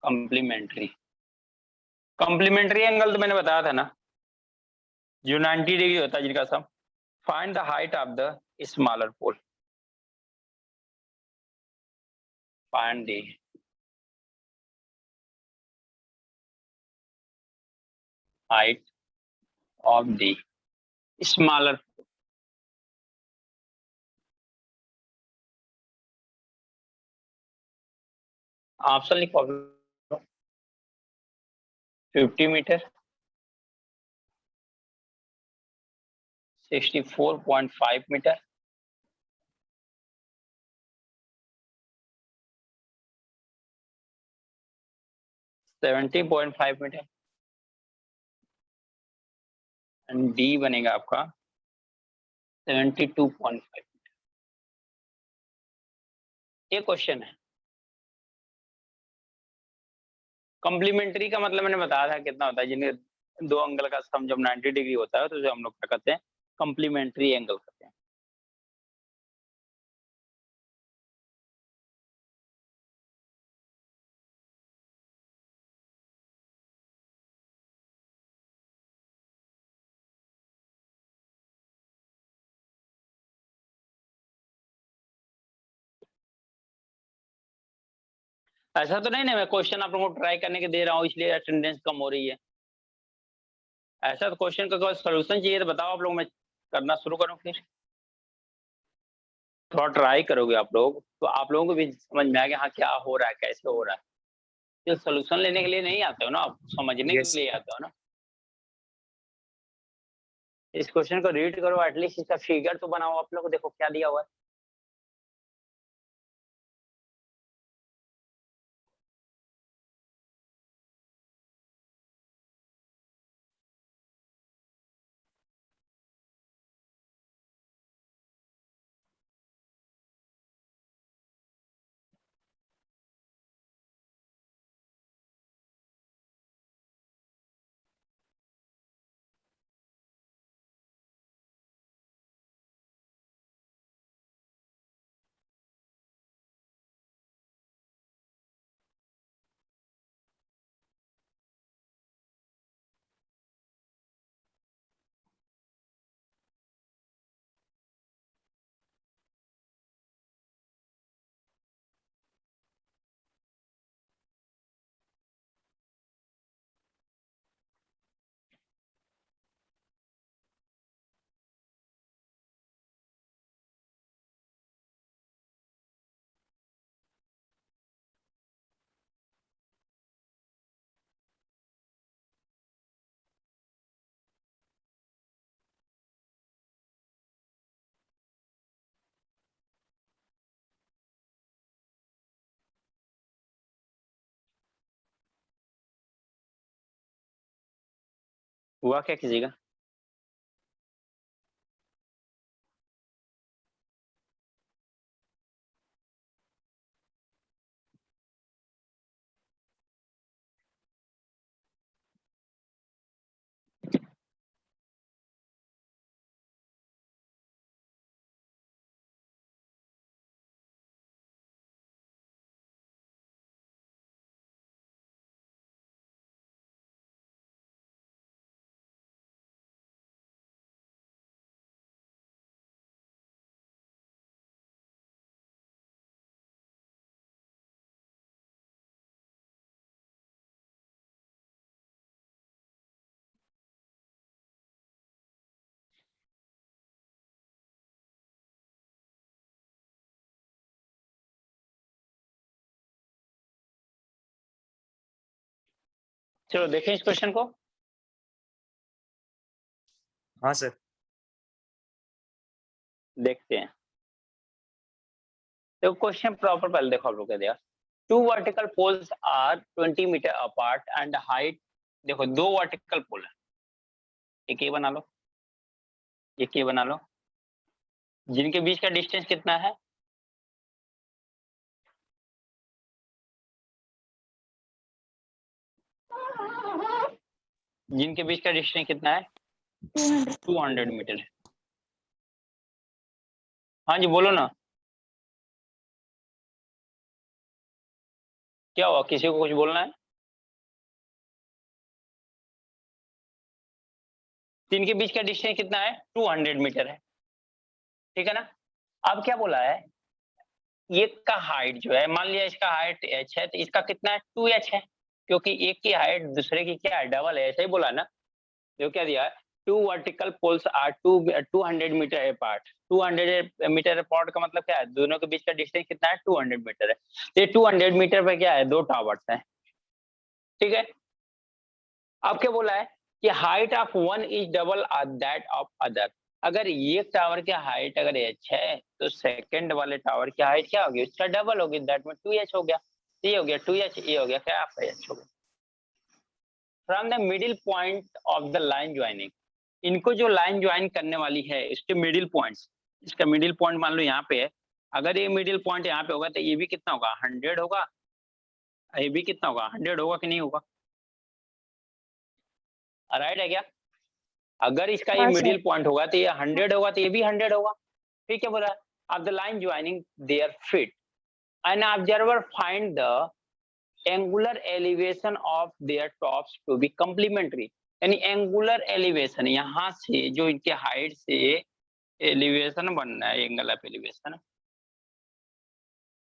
Complementary. Complementary angle तो मैंने बताया था ना, जो 90 degree होता है जिनका sum. Find the height of the smaller pole. Find the height of the smaller. Option लिखो 50 metre, 64.5 metre, 70.5 metre, and D बनेगा आपका 72.5। ये क्वेश्चन है। कॉम्प्लीमेंट्री का मतलब मैंने बताया था कितना होता है, जिन्हें दो एंगल का सम जब 90 डिग्री होता है तो उसे हम लोग क्या कहते हैं, कॉम्प्लीमेंट्री एंगल कहते हैं। ऐसा तो नहीं ना मैं क्वेश्चन आप लोगों को ट्राई करने के दे रहा हूँ इसलिए अटेंडेंस कम हो रही है। ऐसा तो क्वेश्चन का सोल्यूशन चाहिए तो बताओ आप लोग, मैं करना शुरू करूँ फिर। थोड़ा ट्राई करोगे आप लोग तो आप लोगों को भी समझ में आएगा हाँ क्या हो रहा है, कैसे हो रहा है। ये सोल्यूशन लेने के लिए नहीं आते हो ना आप, समझने Yes. के लिए आते हो ना। इस क्वेश्चन को रीड करो, एटलीस्ट इसका फिगर तो बनाओ आप लोग, देखो क्या दिया हुआ है। हुआ क्या कीजिएगा। चलो देखें इस क्वेश्चन को। हाँ सर। देखते हैं। तो क्वेश्चन प्रॉपर पहले देखो आप लोग क्या दिया। Two vertical poles are 20 metre apart and height. देखो दो वर्टिकल पोल है, एक ये बना लो, एक ये बना लो, जिनके बीच का डिस्टेंस कितना है, जिनके बीच का डिस्टेंस कितना है 200 मीटर। हाँ जी बोलो ना। क्या हुआ, किसी को कुछ बोलना है? 3 के बीच का डिस्टेंस कितना है? 200 मीटर है, ठीक है ना। अब क्या बोला है, एक का हाइट जो है, मान लिया इसका हाइट h है, तो इसका कितना है? 2h है, क्योंकि एक की हाइट दूसरे की क्या है? डबल है, ऐसा ही बोला ना। जो क्या दिया है, 2 vertical poles are 200 metre apart. 200 metre apart का मतलब क्या है? दोनों के बीच का डिस्टेंस कितना है? 200 मीटर है। ये 200 मीटर पे क्या है? 2 टावर्स हैं, ठीक है। अब क्या बोला है कि height of one is double that of other. अगर एक टावर की हाइट अगर h है, तो सेकंड वाले टावर की हाइट क्या होगी? उसका डबल होगी, दैट में 2h हो गया। ये हो गया 2h, ये हो गया क्या? आपका h हो गया। From the middle point of the line joining, इनको जो लाइन ज्वाइन करने वाली है, इसके मिडिल पॉइंट्स, इसका मिडिल पॉइंट मान लो यहाँ पे है, अगर ये मिडिल पॉइंट यहाँ पे होगा तो ये भी कितना होगा? 100 होगा, ये भी कितना होगा? 100 होगा कि नहीं होगा? राइट है क्या? अगर इसका ये हाँ, मिडिल सर। पॉइंट होगा तो ये 100 होगा, तो ये भी 100 होगा, ठीक है। बोला अब the line joining their feet an observer find the angular elevation of their tops to be complementary. यानी एंगुलर एलिवेशन, यहाँ से जो इनके हाइट से एलिवेशन बनना है, एंगल ऑफ एलिवेशन,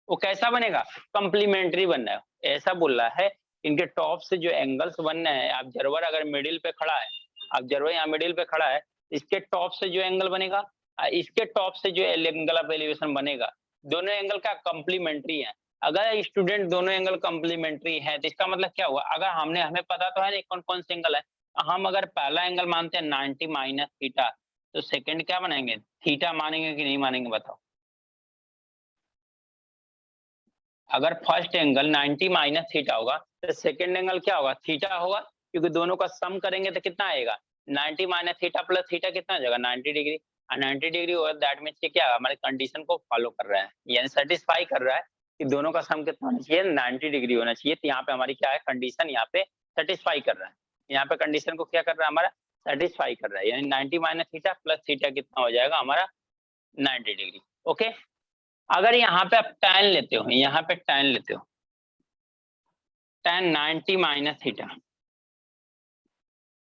वो कैसा बनेगा? कंप्लीमेंट्री बनना है, ऐसा बोल रहा है। इनके टॉप से जो एंगल्स बनना है, ऑब्जर्वर अगर मिडिल पे खड़ा है, ऑब्जर्वर यहाँ मिडिल पे खड़ा है, इसके टॉप से जो एंगल बनेगा, इसके टॉप से जो एंगल ऑफ एलिवेशन बनेगा, दोनों एंगल का कंप्लीमेंट्री है। अगर स्टूडेंट दोनों एंगल कंप्लीमेंट्री है, तो इसका मतलब क्या हुआ? अगर हमें पता तो है नहीं कौन कौन से एंगल है। हम अगर पहला एंगल मानते हैं 90 माइनस थीटा, तो सेकंड क्या बनाएंगे? थीटा मानेंगे कि नहीं मानेंगे, बताओ। अगर फर्स्ट एंगल 90 माइनस थीटा होगा, तो सेकंड एंगल क्या होगा? थीटा होगा, क्योंकि दोनों का सम करेंगे तो कितना आएगा? 90 माइनस थीटा प्लस थीटा कितना आ जाएगा? 90 डिग्री। और 90 डिग्री होगा, दैट मीन्स क्या है? हमारे कंडीशन को फॉलो कर रहा है, यानी सेटिस्फाई कर रहा है कि दोनों का सम कितना होना चाहिए? 90 डिग्री होना चाहिए। तो यहाँ पे हमारी क्या है? कंडीशन यहाँ पे सेटिस्फाई कर रहा है। यहाँ पे कंडीशन को क्या कर रहा है? हमारा सेटिस्फाई कर रहा है, यानी 90 माइनस थीटा प्लस थीटा कितना हो जाएगा? हमारा 90 डिग्री। ओके। अगर यहाँ पे आप tan लेते हो, यहाँ पे tan लेते हो, tan 90 minus theta,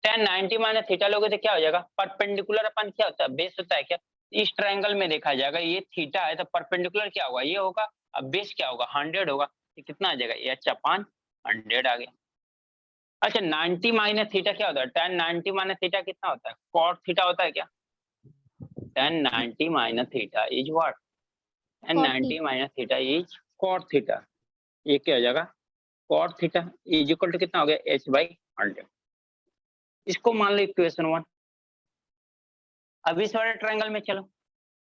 tan 90 minus theta लोगे तो क्या हो जाएगा? परपेंडिकुलर अपन क्या होता है? बेस होता है क्या? इस ट्रायंगल में देखा जाएगा, ये थीटा है तो परपेंडिकुलर क्या होगा? ये होगा। अब बेस क्या होगा? 100 होगा। ये कितना आ जाएगा? h अपान 100 आ गया। अच्छा, 90 माइनस थीटा क्या होता है? tan 90 माइनस थीटा कितना होता है? cot थीटा होता है क्या? tan 90 minus theta is what? tan 90 minus theta is cot theta. ये क्या हो जाएगा? cot theta is equal to कितना हो गया? h/100। इसको मान लो इक्वेशन 1। अब इस वाले ट्रायंगल में चलो,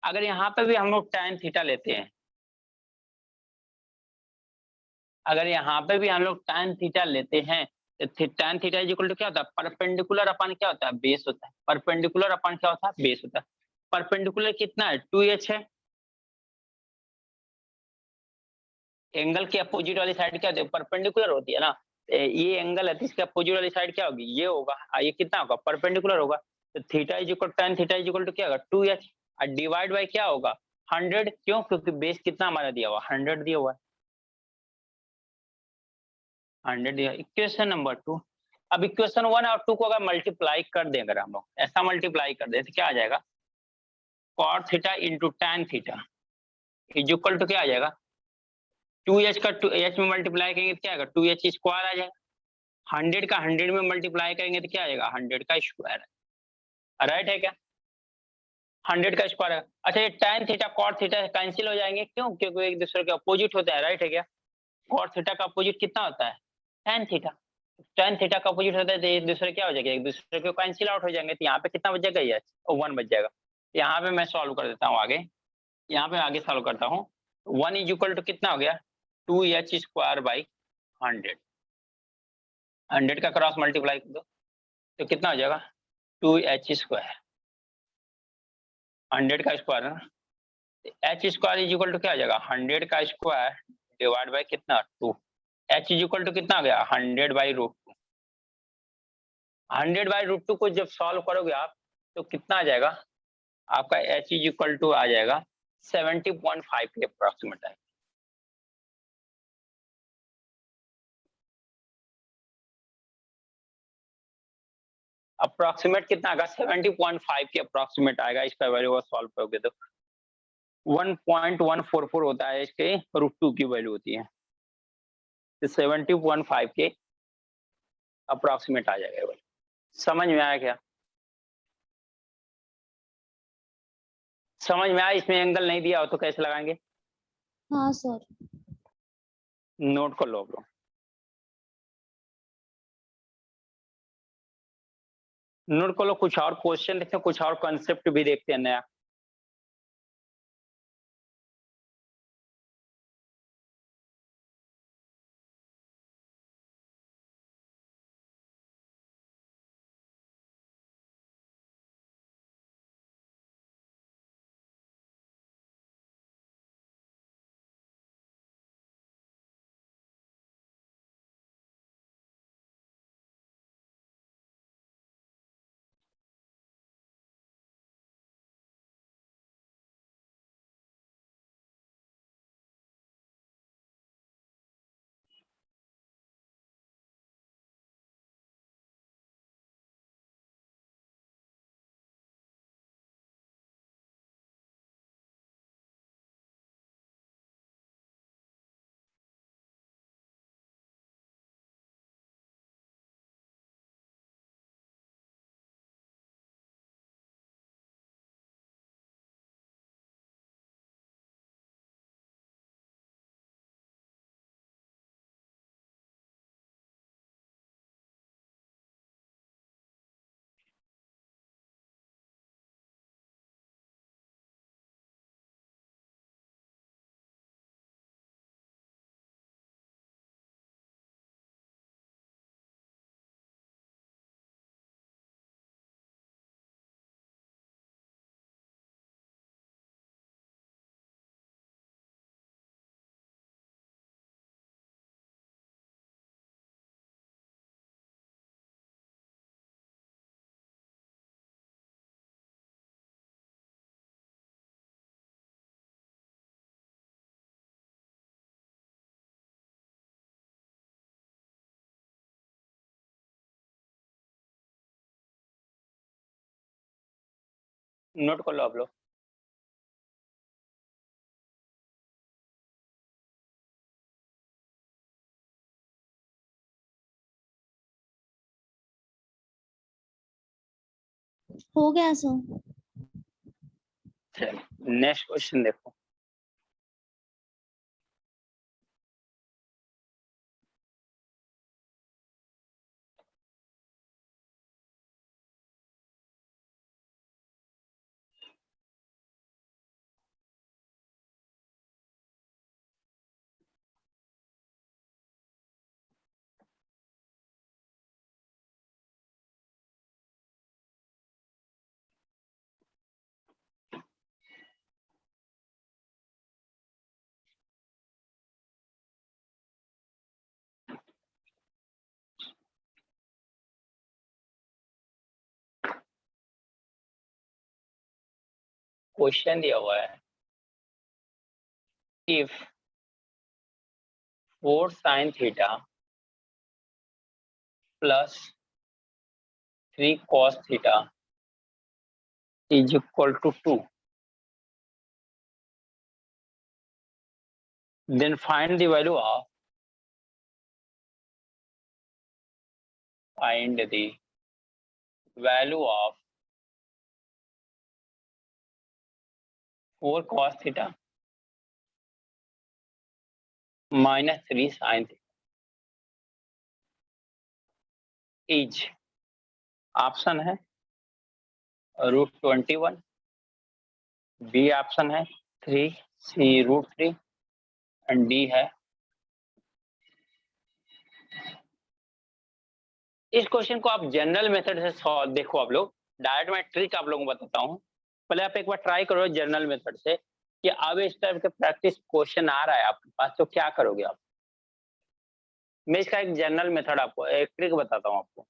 अगर यहाँ पे भी हम लोग tan थीटा लेते हैं, अगर यहाँ पे भी हम लोग tan थीटा लेते हैं, तो tan theta is equal to क्या होता है? परपेंडिकुलर अपन क्या होता है? बेस होता है। परपेंडिकुलर अपन क्या होता है? बेस होता है। परपेंडिकुलर कितना है? 2h है। एंगल के अपोजिट वाली साइड क्या होती है? परपेंडिकुलर होती है ना। ये एंगल है तो इसके अपोजिट वाली साइड क्या होगी? ये होगा। ये कितना होगा? परपेंडिकुलर होगा। तो theta is equal tan theta is equal to क्या होगा? 2h और डिवाइड बाय क्या होगा? 100। क्यों? क्योंकि बेस कितना हमारा दिया हुआ? 100 दिया हुआ है। 100 दिया। Equation number 2। अब इक्वेशन 1 और 2 को अगर मल्टीप्लाई कर दें, अगर हम लोग ऐसा मल्टीप्लाई कर दें तो क्या आ जाएगा? cot theta into tan theta is equal to क्या आ जाएगा? 2h का 2h में मल्टीप्लाई करेंगे तो क्या आएगा? 2h स्क्वायर आ जाएगा। 100 का 100 में मल्टीप्लाई करेंगे तो क्या आ जाएगा? 100 का स्क्वायर। राइट है क्या? 100 का स्क्वायर है। अच्छा, ये tan theta cot theta cancel हो जाएंगे, क्यों? क्योंकि एक दूसरे के अपोजिट होता है। राइट है क्या? cot थीटा का अपोजिट कितना होता है? tan theta. tan थीटा का अपोजिट होता है तो एक दूसरे क्या हो जाएगा? एक दूसरे को कैंसिल आउट हो जाएंगे। तो यहाँ पे कितना बच जाएगा? ये 1 बच जाएगा। यहाँ पे मैं सॉल्व कर देता हूँ आगे। यहाँ पे आगे सॉल्व करता हूँ। 1 इज इक्वल टू कितना हो गया? 2h square by 100। 100 का क्रॉस मल्टीप्लाई कर दो तो कितना हो जाएगा? 2h square. 100 का स्क्वायर है ना, H square is equal to क्या आ जाएगा? 100 का स्क्वायर डिवाइड बाय कितना? 2। एच इज इक्वल टू कितना आ गया? 100 बाई रूट 2। 100 बाई रूट 2 को जब सॉल्व करोगे आप तो कितना आ जाएगा? आपका एच इज इक्वल टू आ जाएगा 70.5 के अप्रोक्सीमेट है। अप्रोक्सीमेट कितना आएगा 70.5 के अप्रोक्सीमेट आएगा, इसका वैल्यू सॉल्व करोगे तो 1.144 होता है, इसके √2 की वैल्यू होती है, तो 70.5 के अप्रोक्सीमेट आ जाएगा। समझ में आया क्या? समझ में आया? इसमें एंगल नहीं दिया हो तो कैसे लगाएंगे? हाँ सर। नोट कर लो आप लोग। नोट कर लो, कुछ और क्वेश्चन देखते हैं, कुछ और कॉन्सेप्ट भी देखते हैं नया। नोट कर लो आप लोग। हो गया सर। नेक्स्ट क्वेश्चन देखो। क्वेश्चन दिया हुआ है, if 4 sin theta plus 3 cos theta is equal to 2, then find the value of of 4 cos theta minus 3 sin theta is, option है √21, बी ऑप्शन है 3, सी √3 एंड डी है। इस क्वेश्चन को आप जनरल मेथड से सॉल्व देखो आप लोग, डायरेक्ट मैं ट्रिक आप लोगों को बताता हूँ। पहले आप एक बार ट्राई करो जनरल मेथड से कि अब इस टाइप के प्रैक्टिस क्वेश्चन आ रहा है आपके पास तो क्या करोगे आप। मैं इसका एक जनरल मेथड आपको एक ट्रिक बताता हूँ आपको।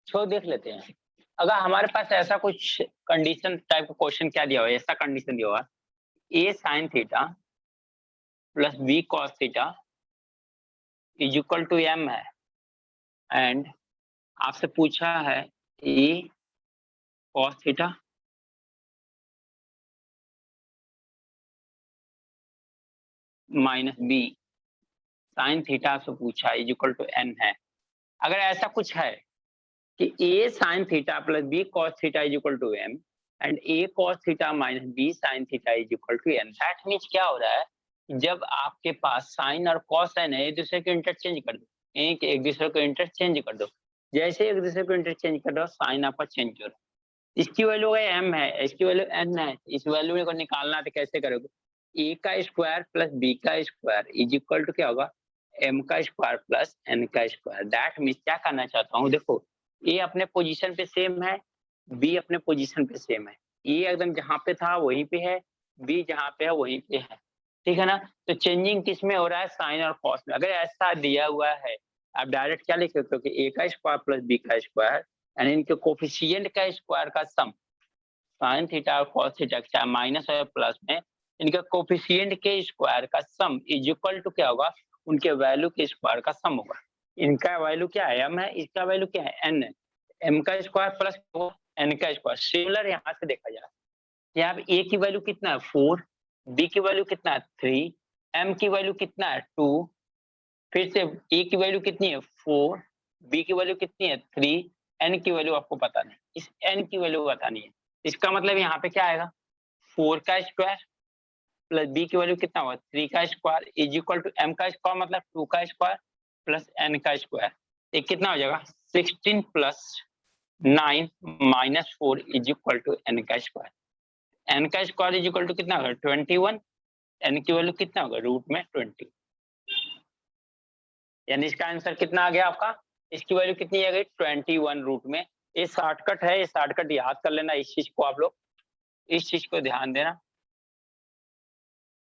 तो देख लेते हैं, अगर हमारे पास ऐसा कुछ कंडीशन टाइप का क्वेश्चन क्या दिया हुआ है, ऐसा कंडीशन दिया हुआ है A sine theta plus B cos theta is equal to M है, एंड आपसे पूछा है A cos theta minus B sine theta से पूछा इज इक्वल टू एन है। अगर ऐसा कुछ है कि a sin theta plus b cos theta is equal to m and a cos theta minus b sin theta is equal to n, that means क्या हो रहा है, जब आपके पास साइन और cos है ना, एक दूसरे को इंटरचेंज कर दो, एक दूसरे को इंटरचेंज कर दो, जैसे एक दूसरे को इंटरचेंज कर दो साइन आपका चेंज हो रहा है। इसकी वैल्यू m है, इसकी वैल्यू n है, इस वैल्यू को निकालना तो कैसे करोगे, a का स्क्वायर प्लस b का स्क्वायर इज इक्वल टू क्या होगा, m का स्क्वायर प्लस n का स्क्वायर। दैट मींस क्या करना चाहता हूँ, देखो ए अपने पोजीशन पे सेम है, बी अपने पोजीशन पे सेम है, ए एकदम जहां पे था वहीं पे है, बी जहां पे है वहीं पे है, ठीक है ना। तो चेंजिंग किस में हो रहा है, साइन और कॉस में। अगर ऐसा दिया हुआ है आप डायरेक्ट क्या लिख सकते हो कि ए का स्क्वायर प्लस बी का स्क्वायर एंड इनके कोफिशिएंट का स्क्वायर का सम, साइन थीटा और कॉस थीटा चाहे माइनस और प्लस में इनके कोफिशिएंट के स्क्वायर का सम इज इक्वल टू क्या होगा, उनके वैल्यू के स्क्वायर का सम होगा। इनका वैल्यू क्या है, m है, इसका वैल्यू क्या है, n है, m का स्क्वायर प्लस n का स्क्वायर। सिमिलर यहाँ से देखा जाए, यहाँ पे a की वैल्यू कितना है 4, b की वैल्यू कितना है 3, m की वैल्यू कितना है 2, फिर से a की वैल्यू कितनी है 4, b की वैल्यू कितनी है 3, n की वैल्यू आपको पता नहीं, इस n की वैल्यू बतानी है। इसका मतलब यहाँ पे क्या आएगा, 4 का स्क्वायर प्लस b की वैल्यू कितना होगा 3 का square is equal to m का स्क्वायर मतलब 2 का स्क्वायर प्लस n का स्क्वायर, ये कितना हो जाएगा 16 plus 9 minus 4 is equal to n का स्क्वायर। n का स्क्वायर इज इक्वल टू कितना होगा 21, n की वैल्यू कितना होगा रूट में 20, यानी इसका आंसर कितना आ गया आपका, इसकी वैल्यू कितनी आ गई 21 रूट में। ये शॉर्टकट है, ये शॉर्टकट याद कर लेना, इस चीज को आप लोग इस चीज को ध्यान देना,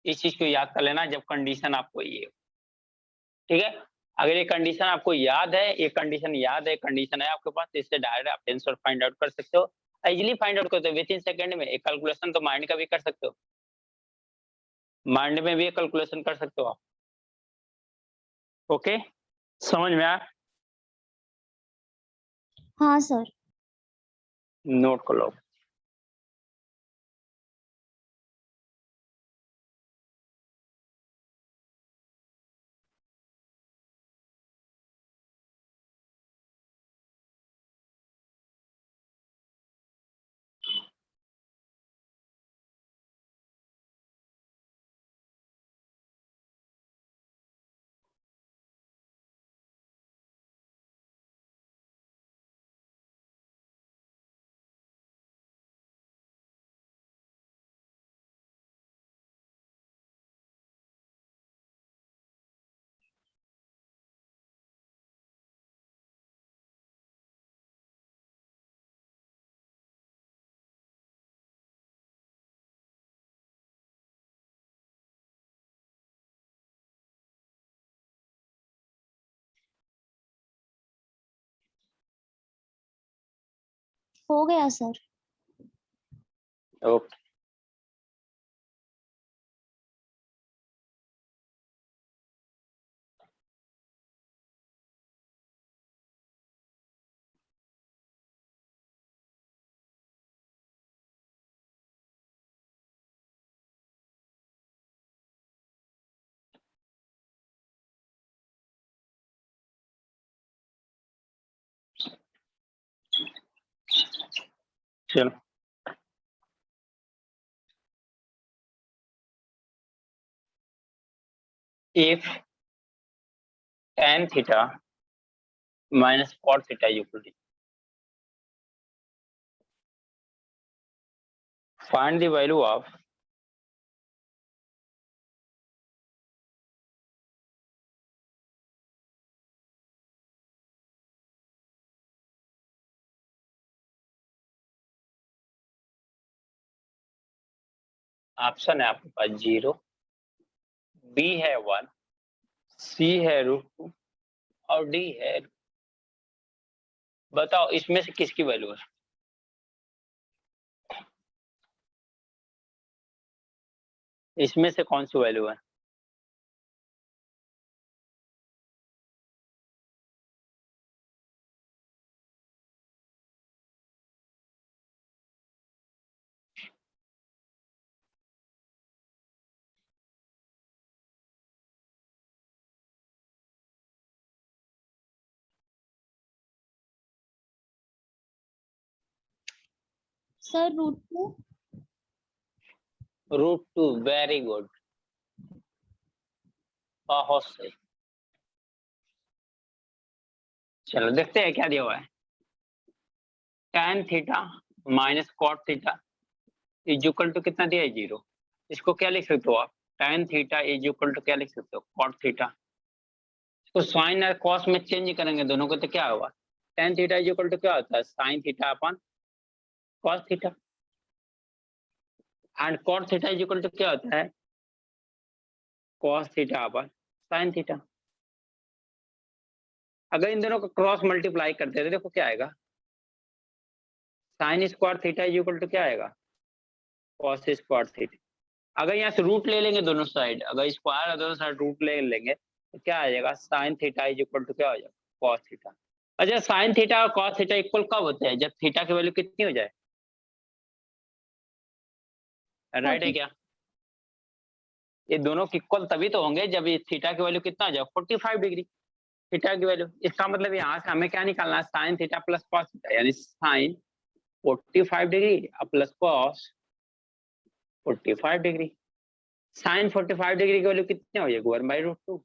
इस चीज को याद कर लेना जब कंडीशन आपको ये, ठीक है। अगर ये कंडीशन आपको याद है, ये कंडीशन याद है, कंडीशन है आपके पास, तो इससे डायरेक्ट आप आंसर फाइंड आउट कर सकते हो, इजीली फाइंड आउट करते हो विद इन सेकंड में। एक कैलकुलेशन तो माइंड का भी कर सकते हो, माइंड में भी कैलकुलेशन कर सकते हो आप, ओके, समझ में आया, हाँ सर। नोट कर लो। हो गया सर। ओके, चलो if tan theta minus cot theta equal to, find the value of option है आपके पास 0, बी है 1, सी है √2 और डी है, बताओ इसमें से किसकी वैल्यू है? इसमें से कौन सी वैल्यू है? सर √2। √2, वेरी गुड, बहुत सही। चलो देखते हैं क्या दिया हुआ है। tan theta minus cot theta is equal to कितना दिया है? 0। इसको क्या लिख सकते हो आप? tan theta is equal to क्या लिख सकते हो? cot theta. इसको साइन और cos में चेंज करेंगे दोनों को तो क्या होगा? tan theta is equal to क्या होता है? sin theta upon cos theta. And cot theta is equal to क्या होता है? cos theta upon sin theta. अगर इन दोनों को क्रॉस मल्टीप्लाई करते हैं तो देखो क्या आएगा? Sine square theta is equal to क्या आएगा? cos square theta. अगर यहाँ से रूट ले लेंगे दोनों साइड, अगर स्क्वायर और दोनों साइड रूट ले लेंगे तो क्या आ जाएगा? Sine theta is equal to क्या हो जाएगा? Cos theta. अच्छा, साइन थीटा और कॉस थीटा इक्वल कब होते हैं? जब थीटा की वैल्यू कितनी हो जाए, राइट है 40। क्या? ये दोनों इक्वल तभी तो होंगे जब ये थीटा की वैल्यू कितना हो जाए? 45 डिग्री थीटा की वैल्यू। इसका मतलब यहाँ से हमें क्या निकालना है? Sine theta plus cos theta, यानी sine 45 degree plus cos 45 degree. Sine 45 degree की वैल्यू कितनी हो जाएगी? 1/√2।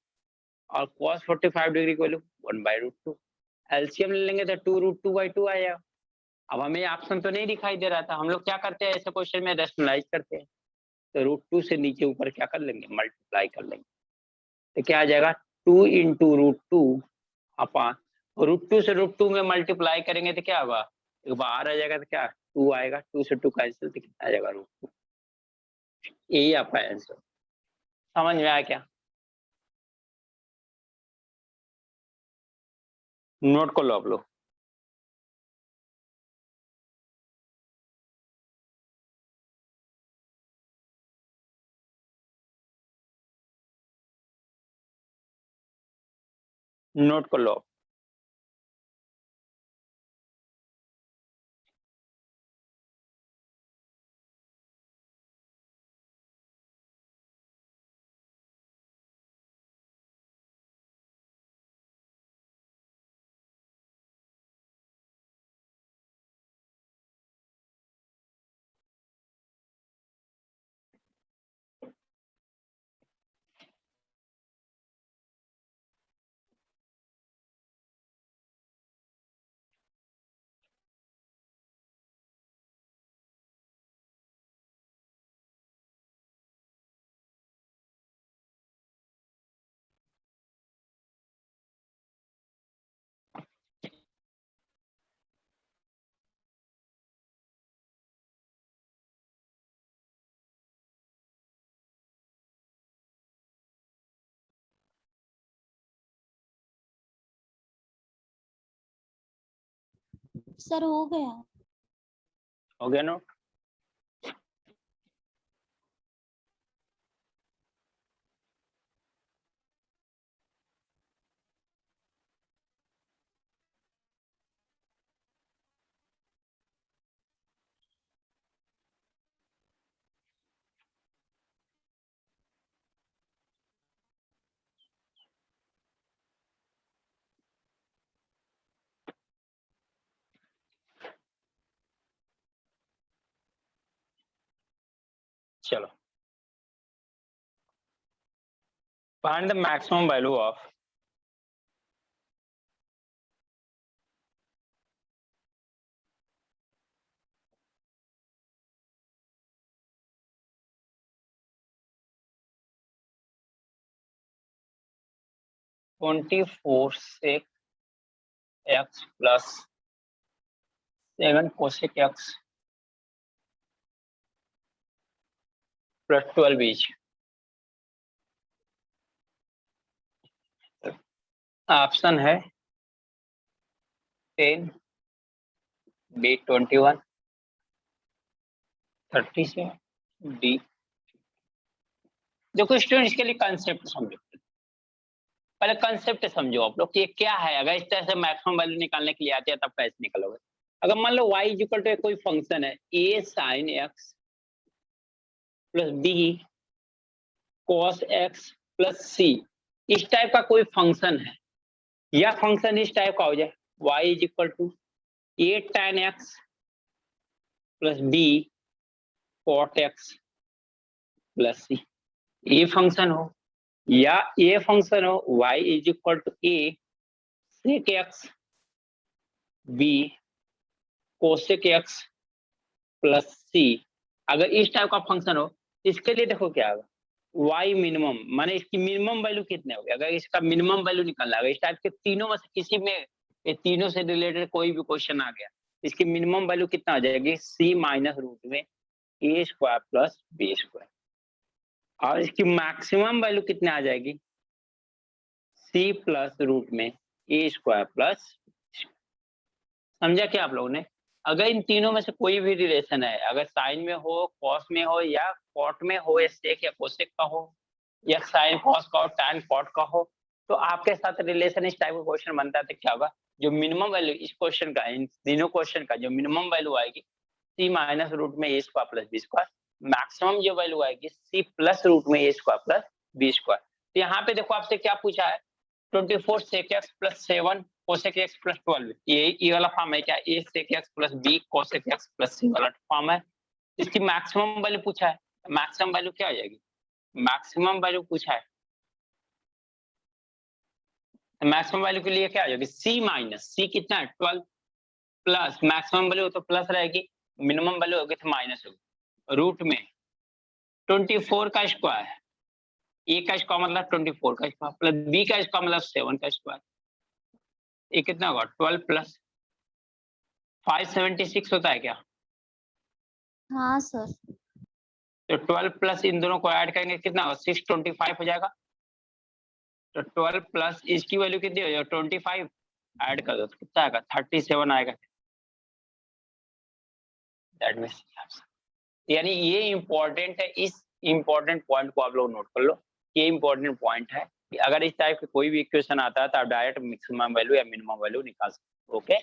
और cos 45 डिग्री की वैल्यू 1/√2। एलसीएम ले लेंगे तो 2√2/2 आएगा। अब हमें ऑप्शन तो नहीं दिखाई दे रहा था, हम लोग क्या करते हैं ऐसे क्वेश्चन में? रेशनलाइज करते हैं, तो √2 से नीचे ऊपर क्या कर लेंगे? मल्टीप्लाई कर लेंगे, तो क्या आ जाएगा? 2 इंटू √2 अपॉन √2 से √2 में मल्टीप्लाई करेंगे तो क्या होगा? एक बार आ जाएगा तो क्या 2 आएगा, 2 से 2 कैंसिल तो कितना आ जाएगा? √2। यही आपका आंसर। समझ में आया क्या? नोट को लो आप लोग। नोट को लो। सर हो गया। हो गया नोट? चलो, find the maximum value of twenty four sec x plus 7 cosec x plus 12 इज। ऑप्शन है 10, बी 21, 37, डी। देखो स्टूडेंट, इसके लिए कंसेप्ट समझो, पहले कंसेप्ट समझो आप लोग कि ये क्या है। अगर इस तरह से मैक्सिमम वैल्यू निकालने के लिए आते हैं तब कैसे निकलोगे। अगर मान लो y इक्वल टू कोई फंक्शन है a sin x plus b cos x plus c, इस टाइप का कोई फंक्शन है, या फंक्शन इस टाइप का हो जाए y equal to a tan x plus b cot x plus c, ये फंक्शन हो, या ये फंक्शन हो y is equal to a sec x b cosec x plus c। अगर इस टाइप का फंक्शन हो, इसके लिए देखो क्या होगा, y मिनिमम माने इसकी मिनिमम वैल्यू कितने होगी। अगर इसका मिनिमम वैल्यू निकालना है, इस टाइप के तीनों में से किसी में, ये तीनों से रिलेटेड कोई भी क्वेश्चन आ गया, इसकी मिनिमम वैल्यू कितना आ जाएगी, c माइनस रूट में a square plus b square, और इसकी मैक्सिमम वैल्यू कितने आ जाएगी, c प्लस रूट में a स्क्वायर प्लस। समझा क्या आप लोगों ने। अगर इन तीनों में से कोई भी रिलेशन है, अगर साइन में हो, कॉस में हो, या कॉट में हो, या सेक या कोसेक का हो, या साइन कॉस का हो, टैन कॉट का हो, तो आपके साथ रिलेशन इस टाइप का क्वेश्चन बनता है तो क्या होगा, जो मिनिमम वैल्यू इस क्वेश्चन का, इन तीनों क्वेश्चन का जो मिनिमम वैल्यू आएगी सी माइनस रूट में A square plus B square, maximum जो वैल्यू आएगी सी प्लस रूट में A square plus B square. तो यहाँ पे देखो आपसे क्या पूछा है, 24 sec x plus 7 cosec x plus 12, ये वाला फॉर्म है क्या, a sec x plus b cosec x plus c वाला फॉर्म है। इसकी मैक्सिमम वैल्यू पूछा है, मैक्सिमम वैल्यू क्या आ जाएगी, मैक्सिमम वैल्यू पूछा है, मैक्सिमम वैल्यू के लिए क्या आ जाएगी, c माइनस c कितना है 12 प्लस मैक्सिमम वैल्यू तो प्लस रहेगी, मिनिमम वैल्यू होगी तो माइनस होगी, रूट में 24 का स्क्वायर, a का स्क्वायर मतलब 24 का स्क्वायर प्लस b का स्क्वायर मतलब 7 का स्क्वायर, ये कितना होगा 12 प्लस 576 होता है क्या, हाँ सर। तो 12 प्लस इन दोनों को ऐड करेंगे कितना होगा 625 हो जाएगा। तो 12 प्लस इसकी वैल्यू कितनी हो जाएगी 25, ऐड कर दो तो कितना आएगा 37 आएगा। दैट मींस, यानी ये इंपॉर्टेंट है, इस इंपॉर्टेंट पॉइंट को आप लोग नोट कर लो, ये इंपॉर्टेंट पॉइंट है कि अगर इस टाइप का कोई भी इक्वेशन आता है तो आप डायरेक्ट मैक्सिमम वैल्यू या मिनिमम वैल्यू निकाल सकते हो। ओके,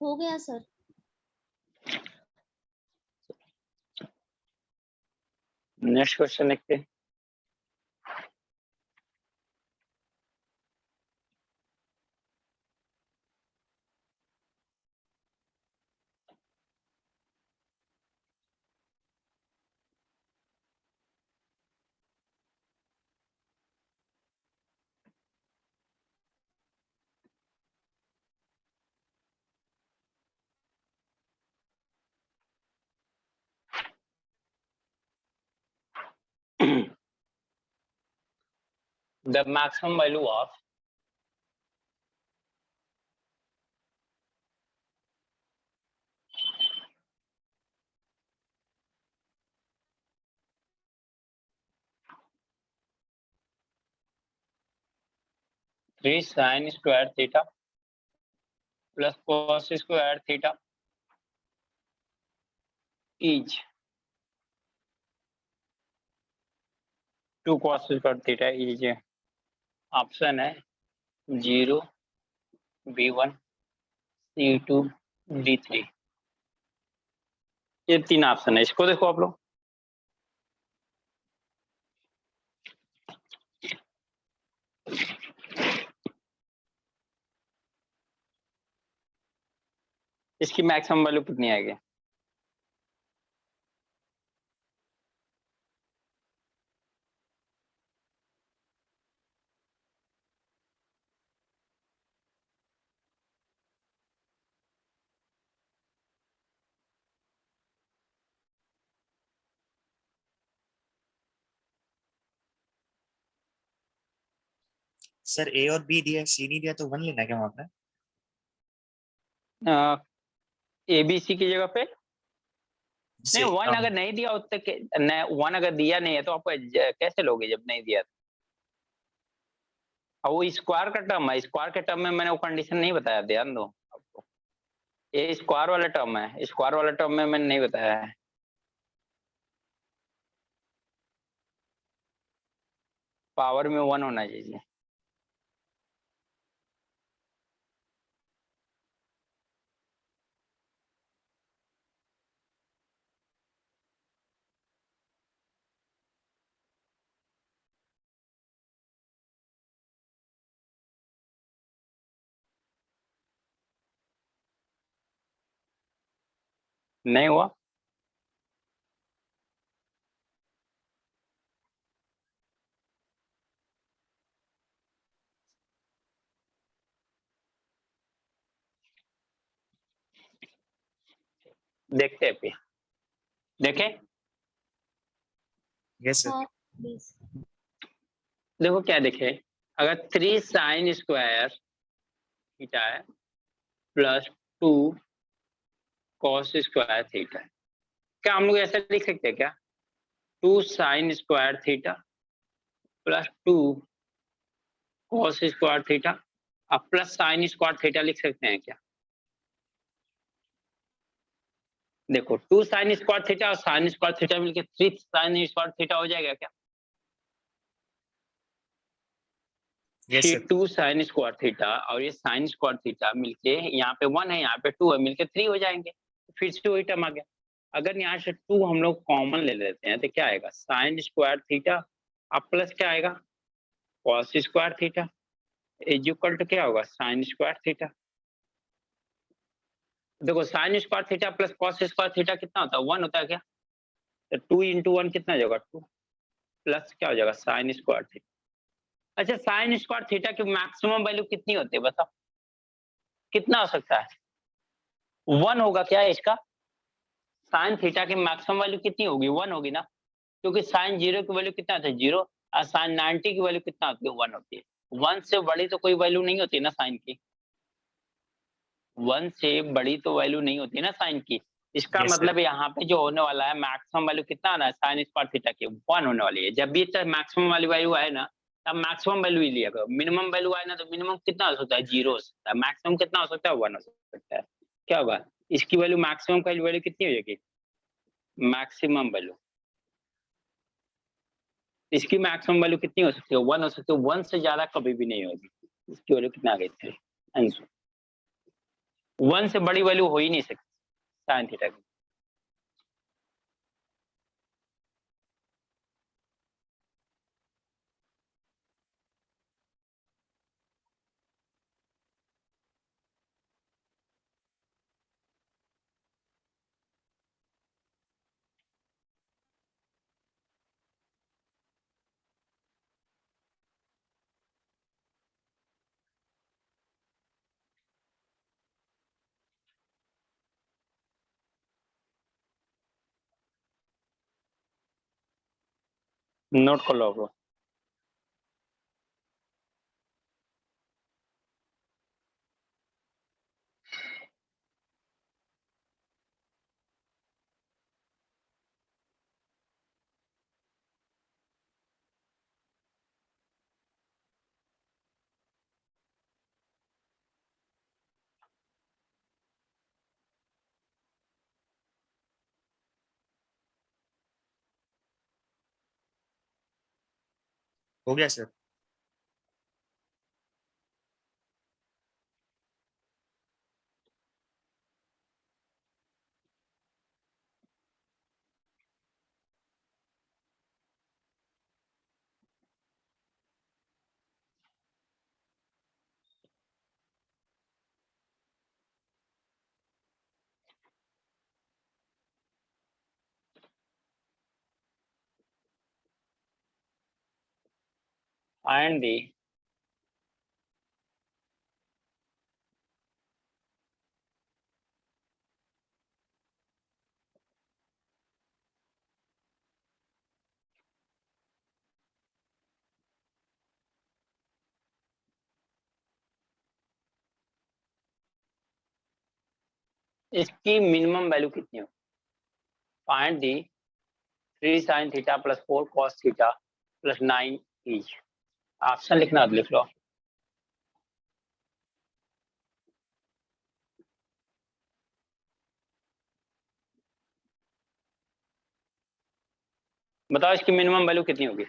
हो गया सर। नेक्स्ट क्वेश्चन देखते हैं। the maximum value of three sin square theta plus cos square theta is 2 cos square theta is option है 0, B1, C2, D3। ये 3 ऑप्शन है, इसको देखो आप लोग। इसकी मैक्सिमम वैल्यू कितनी आएगी? सर ए और बी दिया, सी नहीं दिया, तो 1 लेना है क्या वहां पे? ABC की जगह पे नहीं, जैसे 1 अगर नहीं दिया होता 1 अगर दिया नहीं है तो आपको कैसे लोगे जब नहीं दिया? और वो स्क्वायर का टर्म है, स्क्वायर के टर्म में मैंने वो कंडीशन नहीं बताया, ध्यान दो आपको। ये स्क्वायर वाला टर्म है, स्क्वायर वाला टर्म में मैंने नहीं बताया है। पावर में 1 होना चाहिए। नहीं हुआ? देखते हैं फिर, देखें। Yes sir. हाँ प्लीज। देखो क्या देखे, अगर 3 sin स्क्वायर थीटा है प्लस 2 cos स्क्वायर थीटा है, क्या हम लोग ऐसा लिख सकते हैं क्या? 2 sin square theta plus 2 cos square theta अब प्लस sin स्क्वायर थीटा लिख सकते हैं क्या? देखो 2 sin स्क्वायर थीटा और sin स्क्वायर थीटा मिलके 3 sin स्क्वायर थीटा हो जाएगा क्या? यस फिर सर। 2 sin स्क्वायर थीटा और ये sin स्क्वायर थीटा मिलके यहाँ पे 1 है, यहाँ पे 2 है, मिलके 3 हो जाएंगे। फिर से वही टर्म आ गया। अगर यहाँ से 2 हम लोग कॉमन ले लेते हैं तो क्या आएगा? sin स्क्वायर थीटा अब प्लस क्या आएगा? cos square theta is equal to क्या होगा? sin square theta. देखो sin square theta plus cos square theta कितना होता है? 1 होता है क्या? तो 2 इंटू 1 कितना हो जाएगा? 2 प्लस क्या हो जाएगा? sin square theta. अच्छा, sin स्क्वायर थीटा की मैक्सिमम वैल्यू कितनी होती है बताओ? कितना हो सकता है? 1 होगा क्या इसका? sin थीटा की मैक्सिमम वैल्यू कितनी होगी? 1 होगी ना, क्योंकि sin 0 की वैल्यू कितना होता है? 0। और sin 90 की वैल्यू कितना होती है? 1 होती है। 1 से बड़ी तो कोई वैल्यू नहीं होती ना sin की। 1 से बड़ी तो वैल्यू नहीं होती ना sin की। इसका यस सर। मतलब यहाँ पे जो होने वाला है मैक्सिमम वैल्यू कितना आना है? sin स्क्वायर थीटा की 1 होने वाली है। जब भी मैक्सिमम वाली वैल्यू आए ना, तब मैक्सिमम वैल्यू ही लिया करो। मिनिमम वैल्यू आए ना तो मिनिमम कितना हो सकता है? 0 हो सकता है। मैक्सिमम कितना हो सकता है? 1 हो सकता है। क्या होगा? इसकी वैल्यू मैक्सिमम का वैल्यू कितनी हो जाएगी? मैक्सिमम वैल्यू इसकी मैक्सिमम वैल्यू कितनी हो सकती है? 1 हो सकती है। 1 से ज्यादा कभी भी नहीं होगी। इसकी वैल्यू कितना आ गई थी? आंसर 1 से बड़ी वैल्यू हो ही नहीं सकती sin थीटा की। नोट कर लो आप लोग। हो गया सर। फाइंड दी इसकी मिनिमम वैल्यू कितनी हो। Find the 3 sin theta plus 4 cos theta plus 9 is. Option लिखना तो लिख लो। बताओ इसकी मिनिमम वैल्यू कितनी होगी।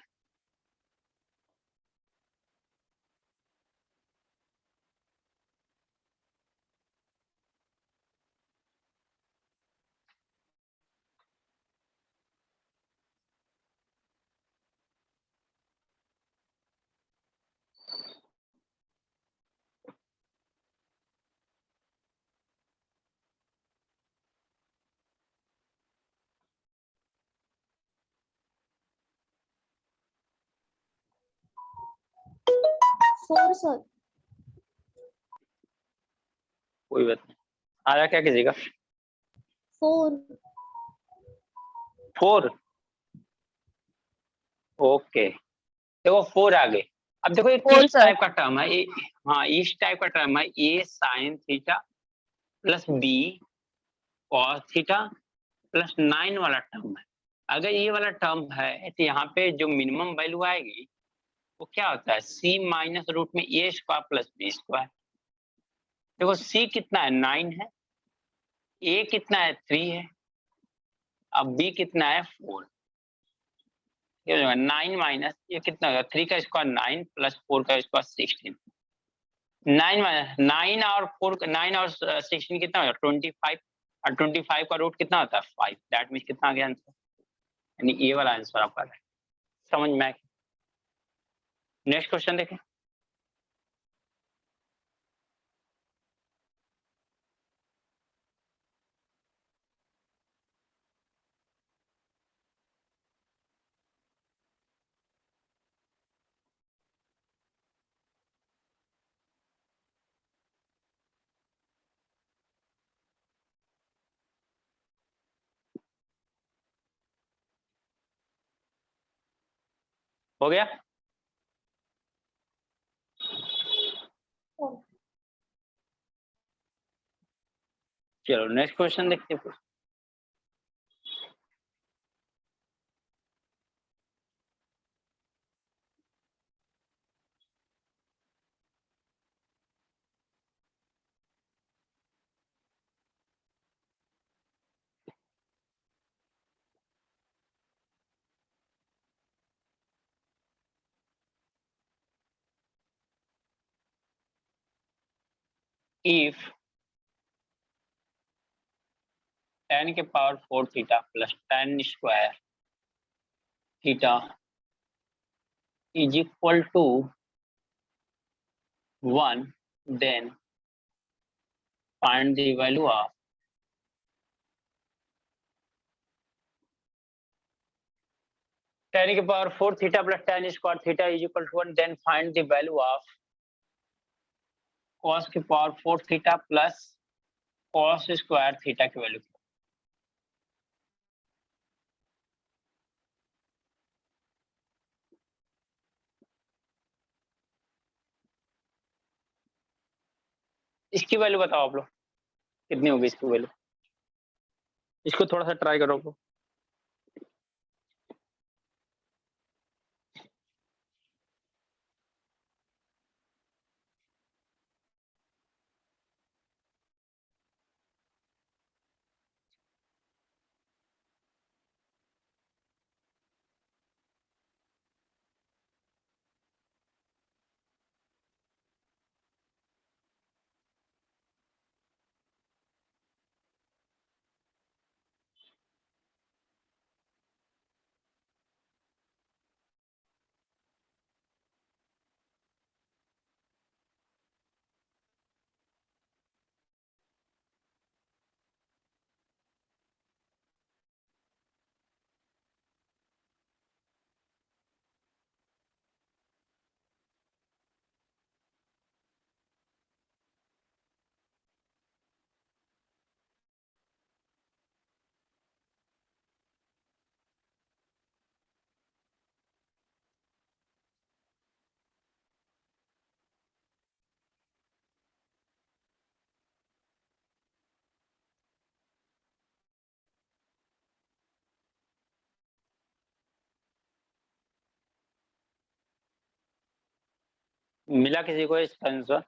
Four sir. कोई बात नहीं। आ रहा क्या किसी का। फोर। 4। ओके, देखो 4 आ गए। अब देखो ये Four, किस sir. टाइप का टर्म है। हाँ, इस टाइप का टर्म है। A sine theta plus B cos theta plus 9 वाला टर्म है। अगर ये वाला टर्म है तो यहाँ पे जो मिनिमम वैल्यू आएगी वो क्या होता है, सी माइनस रूट में A square plus B square. देखो सी कितना है 9 है, ए कितना है 3 है, अब बी कितना है 4। ये 9 माइनस ये कितना होगा, 3 का स्क्वायर 9 प्लस 4 का स्क्वायर 16। 9 माइनस 9 और 4, 9 और 16 कितना होगा 25। और 25 का रूट कितना होता है 5। दैट मीन्स कितना आ गया आंसर, यानी ये वाला आंसर आपका है। समझ में आया। नेक्स्ट क्वेश्चन देखें। हो गया। चलो नेक्स्ट क्वेश्चन देखते हैं। इफ tan के power 4 theta plus tan square theta is equal to 1, then find the value of tan के power 4 theta plus tan square theta is equal to 1, then find the value of cos के power 4 theta plus cos square theta की value. इसकी value बताओ आप लोग, कितनी होगी इसकी वैल्यू? इसको थोड़ा सा ट्राई करो। मिला किसी को इसका आंसर?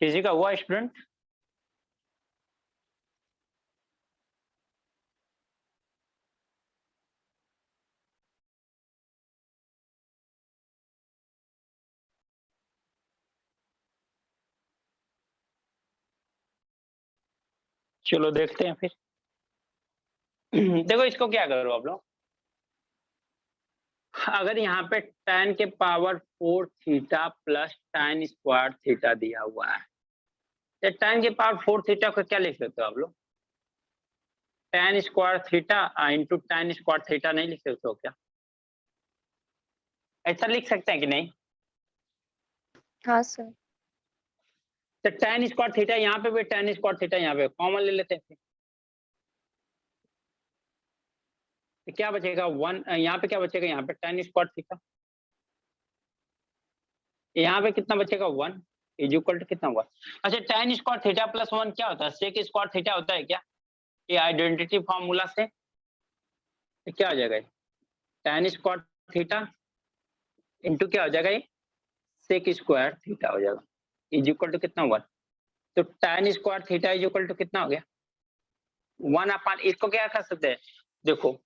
किसी का हुआ स्टूडेंट? चलो देखते हैं फिर। देखो इसको क्या करो आप लोग, अगर यहाँ पे tan के power 4 theta plus tan square theta दिया हुआ है, तो tan के पावर 4 थीटा को क्या लिख सकते हो आप लोग? tan square theta into tan square theta नहीं लिख सकते हो क्या? ऐसा लिख सकते हैं कि नहीं? हाँ सर। तो tan स्क्वायर थीटा यहाँ पे भी, tan स्क्वायर थीटा यहाँ पे कॉमन ले लेते हैं फिर। तो क्या बचेगा 1, यहाँ पे क्या बचेगा, यहाँ पे tan स्क्वायर थीटा, यहाँ पे कितना बचेगा 1 इज इक्वल टू कितना हुआ? अच्छा tan स्क्वायर थीटा प्लस 1 क्या होता है? sec स्क्वायर थीटा होता है क्या ये आइडेंटिटी फार्मूला से? तो क्या हो जाएगा tan स्क्वायर थीटा इंटू क्या हो जाएगा ये sec स्क्वायर थीटा हो जाएगा इज इक्वल टू कितना हुआ? तो tan square theta is equal to कितना हो गया 1 अपॉन, इसको क्या कर सकते हैं देखो,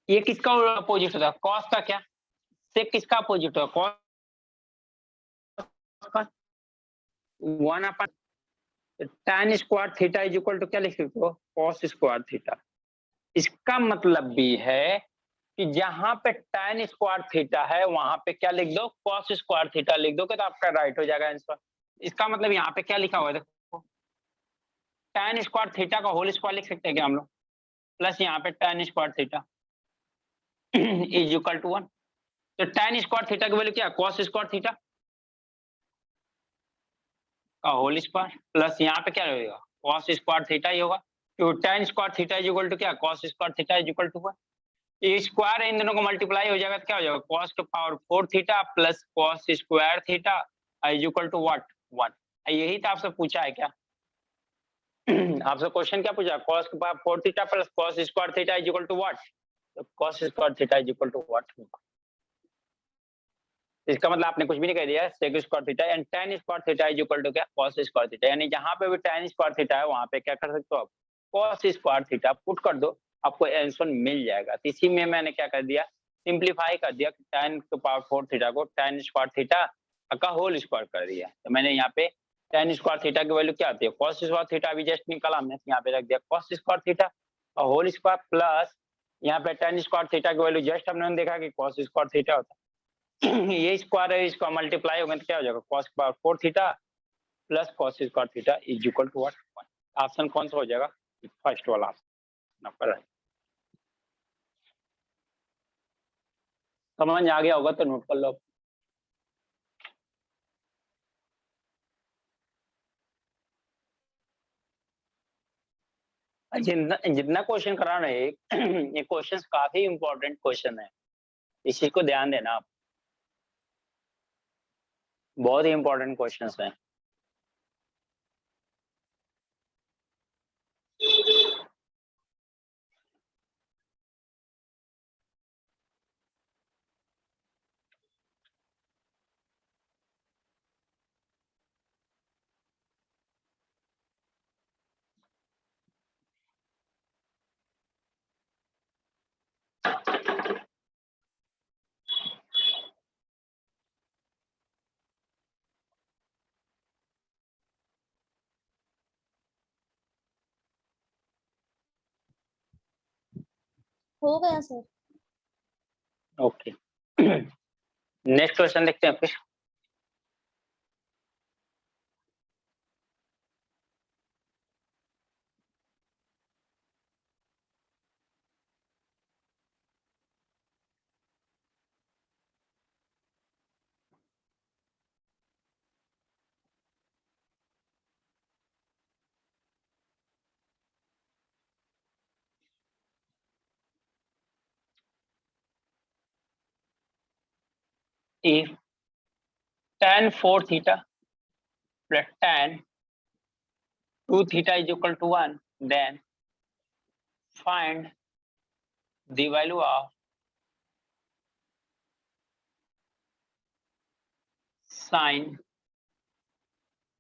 ये किसका अपोजिट होता है? cos का क्या sec किसका अपोजिट होगा? cos का 1 upon tan square theta is equal to क्या लिख सकते हो? cos square theta. इसका मतलब भी है कि जहां पे tan स्क्वायर थीटा है वहां पे क्या लिख दो? cos स्क्वायर थीटा लिख दो, तो आपका राइट हो जाएगा आंसर। इसका मतलब यहाँ पे क्या लिखा हुआ है देखो, tan स्क्वायर थीटा का होल स्क्वायर लिख सकते हैं क्या हम लोग, प्लस यहाँ पे tan square theta is equal to 1। तो tan स्क्वायर थीटा की वैल्यू क्या है? cos स्क्वायर थीटा का होल स्क्वायर, प्लस यहाँ पे क्या रहेगा? cos स्क्वायर थीटा ही होगा, तो tan square theta is equal to क्या? cos square theta is equal to 1। ये स्क्वायर इन दोनों को मल्टीप्लाई हो जाएगा तो क्या हो जाएगा? cos के power 4 theta plus cos square theta is equal to what 1। यही तो आपसे पूछा है क्या? आपसे क्वेश्चन क्या पूछा, cos के power 4 theta plus cos square theta is equal to what, तो cos square theta is equal to what, इसका मतलब आपने कुछ भी नहीं कह दिया, sec square theta and tan square theta is equal to क्या, cos स्क्वायर थीटा, यानी जहां पे भी tan स्क्वायर थीटा है वहां पे क्या कर सकते हो आप, cos स्क्वायर थीटा पुट कर दो, आपको आंसर मिल जाएगा। तो इसी में मैंने क्या कर दिया, सिंपलीफाई कर दिया, tan के पावर 4 थीटा को tan स्क्वायर थीटा का होल स्क्वायर कर दिया। तो मैंने यहाँ पे tan स्क्वायर थीटा की वैल्यू क्या आती है, cos स्क्वायर थीटा अभी जस्ट निकाला हमने, यहाँ पे रख दिया cos स्क्वायर थीटा और होल स्क्वायर प्लस यहाँ पे tan स्क्वायर थीटा की वैल्यू जस्ट हमने देखा कि cos स्क्वायर थीटा होता है। ये स्क्वायर है, इसका मल्टीप्लाई होगा तो क्या हो जाएगा, cos power 4 theta plus cos square theta is equal to what, option कौन सा हो जाएगा, फर्स्ट वाला ऑप्शन नंबर है। समझ आ गया होगा तो नोट कर लो। जितना जितना क्वेश्चन करा रहे ये क्वेश्चन काफी इंपॉर्टेंट क्वेश्चन है, इस चीज को ध्यान देना आप, बहुत ही इंपॉर्टेंट क्वेश्चन है। हो गया सर। ओके नेक्स्ट क्वेश्चन देखते हैं फिर। if tan 4 theta plus tan 2 theta is equal to 1, then find the value of sin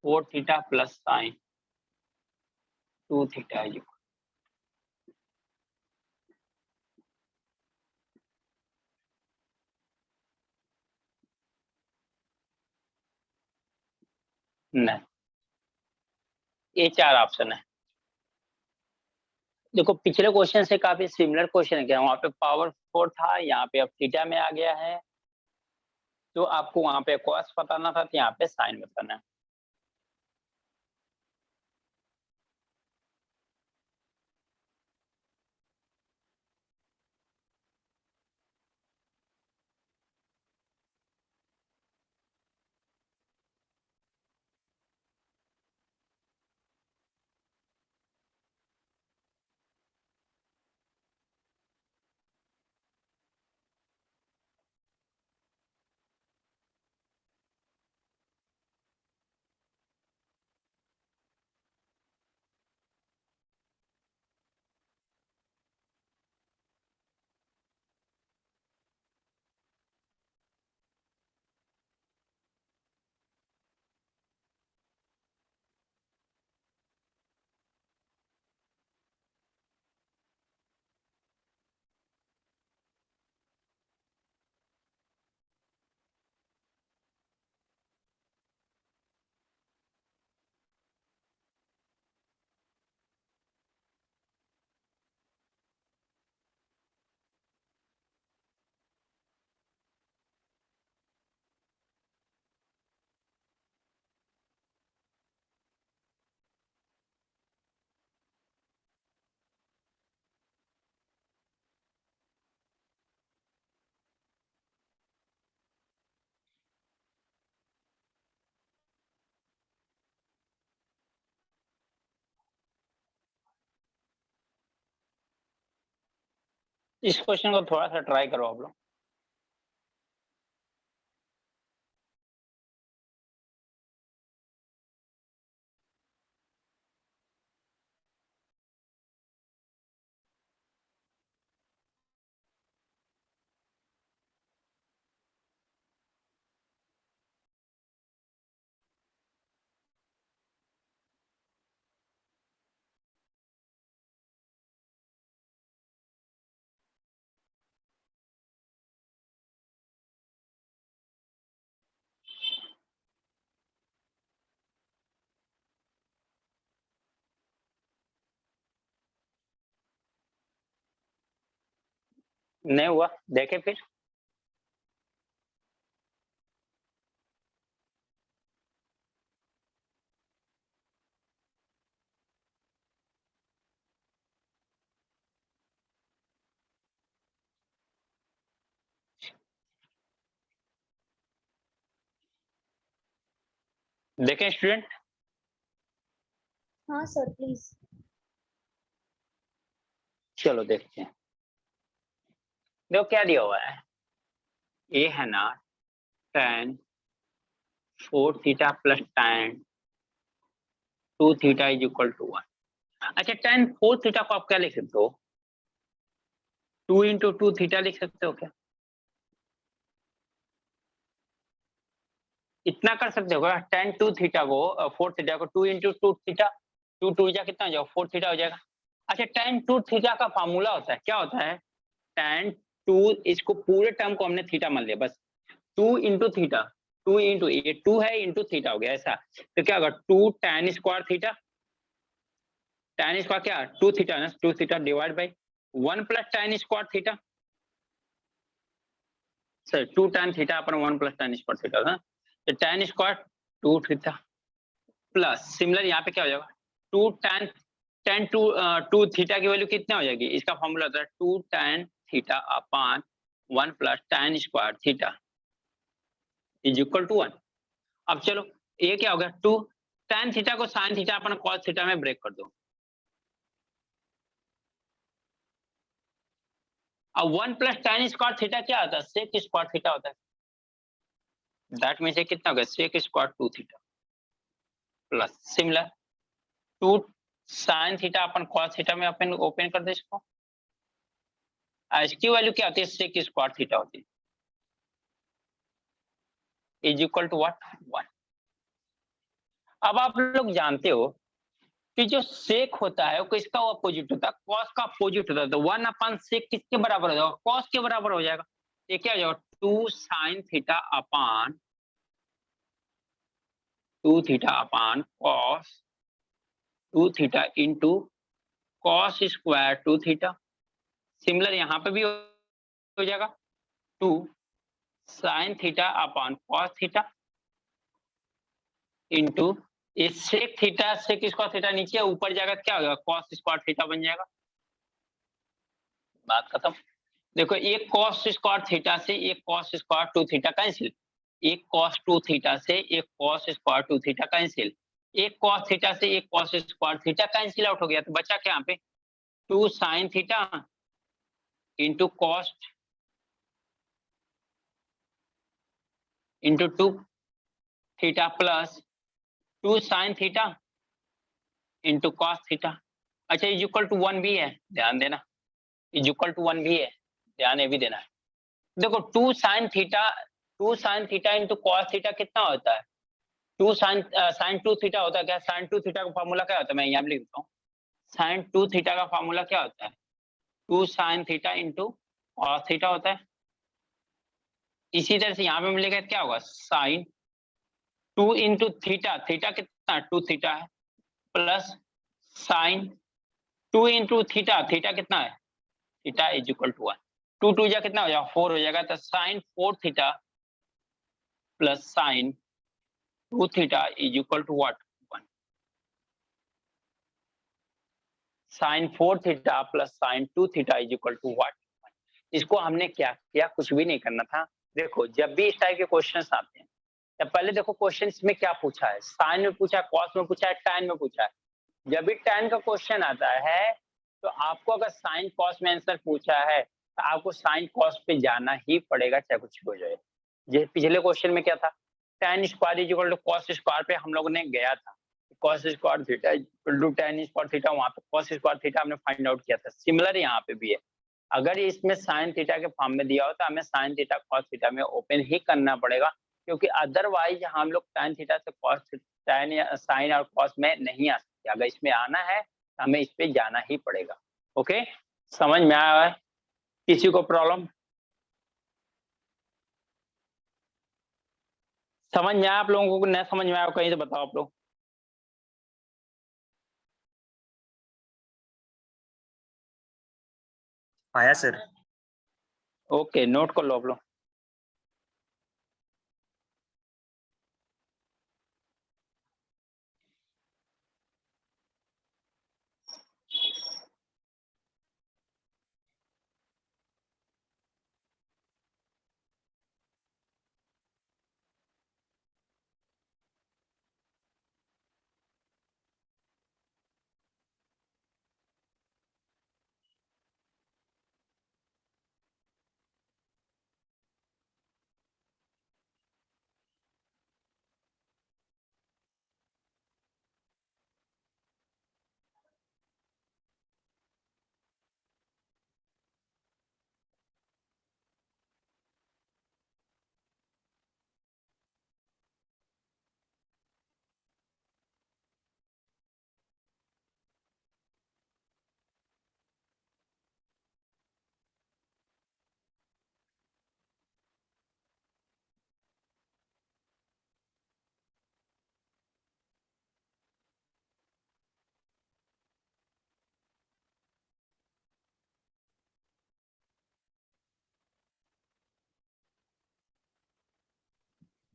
4 theta plus sin 2 theta is equal, नहीं ये चार ऑप्शन है। देखो पिछले क्वेश्चन से काफी सिमिलर क्वेश्चन है, क्या वहां पे पावर 4 था, यहाँ पे अब थीटा में आ गया है, तो आपको वहां पे cos बताना था, तो यहाँ पे साइन बताना है। इस क्वेश्चन को थोड़ा सा ट्राई करो आप लोग। नहीं हुआ, देखे फिर। देखें स्टूडेंट, हाँ सर प्लीज। चलो देखते हैं। देखो क्या दिया हुआ है, ए है ना tan 4 theta plus tan 2 theta is equal to 1। अच्छा, tan 4 थीटा को आप क्या लिख सकते हो, 2 इंटू 2 थीटा लिख सकते हो क्या? इतना कर सकते हो क्या, tan 2 थीटा को 4 थीटा को 2 इंटू 2 थीटा, 2 2 जा कितना हो जाएगा, 4 थीटा हो जाएगा। अच्छा, tan 2 थीटा का फार्मूला होता है, क्या होता है, tan 2, इसको पूरे टर्म को हमने थीटा मान लिया बस, 2 इंटू थीटा, 2 इंटू ये 2 है इंटू थीटा हो गया ऐसा, तो क्या होगा 2 tan square theta, tan square क्या 2 थीटा ना, 2 theta divide by 1 plus tan square theta, sir 2 tan theta upon 1 plus tan square theta ना, तो tan square 2 theta plus similar यहाँ पे क्या हो जाएगा 2 tan 2 थीटा की वैल्यू कितना हो जाएगी, इसका फॉर्मूला होता है 2 tan theta upon 1 plus tan square theta is equal to 1। अब चलो ये क्या हो गया 2 tan थीटा को sin थीटा अपन cos थीटा में ब्रेक कर दो, अब 1 प्लस tan स्क्वायर थीटा क्या होता है, sec स्क्वायर थीटा होता है, दैट मींस ये कितना हो गया sec square 2 theta plus similar 2 sin theta अपन cos थीटा में अपन ओपन कर दे इसको, इसकी वैल्यू क्या होती है sec स्क्वायर थीटा होती है इज इक्वल टू व्हाट 1। अब आप लोग जानते हो कि जो सेक होता है वो किसका अपोजिट होता है, कॉस का अपोजिट होता है, तो 1 अपन सेक किसके बराबर हो जाएगा, कॉस के बराबर हो जाएगा, ये क्या हो जाएगा 2 sin theta upon 2 theta upon cos 2 theta into cos square 2 theta, similar यहाँ पे भी हो जाएगा 2 sin theta upon cos theta into इस सेक थीटा से किसका थीटा नीचे ऊपर जाएगा, क्या होगा कॉस स्क्वायर थीटा बन जाएगा, बात खत्म। देखो एक कॉस स्क्वायर थीटा से एक कॉस स्क्वायर 2 थीटा कैंसिल, एक कॉस 2 थीटा से एक कॉस स्क्वायर 2 थीटा कैंसिल, एक कॉस थीटा से एक cos square theta cancel out हो गया, तो बचा क्या यहाँ पे 2 sin theta into cos into 2 theta plus 2 sin theta into cos theta. अच्छा इज इक्वल टू 1 भी है, ध्यान देना, इज इक्वल टू 1 भी है, ध्यान ये भी देना है। देखो 2 sin theta into cos theta कितना होता है, 2 sin 2 थीटा होता है क्या, sin 2 थीटा का फार्मूला क्या होता है, मैं यहाँ लिख देता हूँ, sin 2 थीटा का फार्मूला क्या होता है 2 sin theta into cos theta होता है। इसी तरह से यहाँ पे मिलेगा क्या होगा sin 2 इंटू थीटा, थीटा कितना 2 थीटा है plus sin 2 into theta, theta कितना है थीटा इज इक्वल टू 1, 2 2 जा कितना हो जाएगा 4 हो जाएगा, तो sin 4 theta plus sin 2 theta is equal to what 1, sin 4 theta plus sin 2 theta is equal to what 1। इसको हमने क्या किया, कुछ भी नहीं करना था। देखो जब भी इस टाइप के क्वेश्चंस आते हैं, तब पहले देखो क्वेश्चंस में क्या पूछा है, साइन में पूछा है, कॉस में पूछा है, tan में पूछा है। जब भी tan का क्वेश्चन आता है तो आपको अगर साइन कॉस में आंसर पूछा है तो आपको साइन कॉस पे जाना ही पड़ेगा, चाहे कुछ भी हो जाए। जैसे पिछले क्वेश्चन में क्या था, tan square is equal to cos square पे हम लोगों ने गया था, cos square theta equal to tan square theta, वहां पे कॉस स्क्वायर थीटा हमने फाइंड आउट किया था। सिमिलर यहाँ पे भी है, अगर इसमें साइन थीटा के फॉर्म में दिया हो तो हमें साइन थीटा कॉस थीटा में ओपन ही करना पड़ेगा, क्योंकि अदरवाइज हम लोग tan थीटा से कॉस tan या साइन और कॉस में नहीं आ सकते। अगर इसमें आना है तो हमें इस पे जाना ही पड़ेगा। ओके, समझ में आया है किसी को प्रॉब्लम, समझ में आया आप लोगों को, नहीं समझ में आया कहीं से बताओ आप लोग। आया सर। ओके, नोट कर लो आप लोग।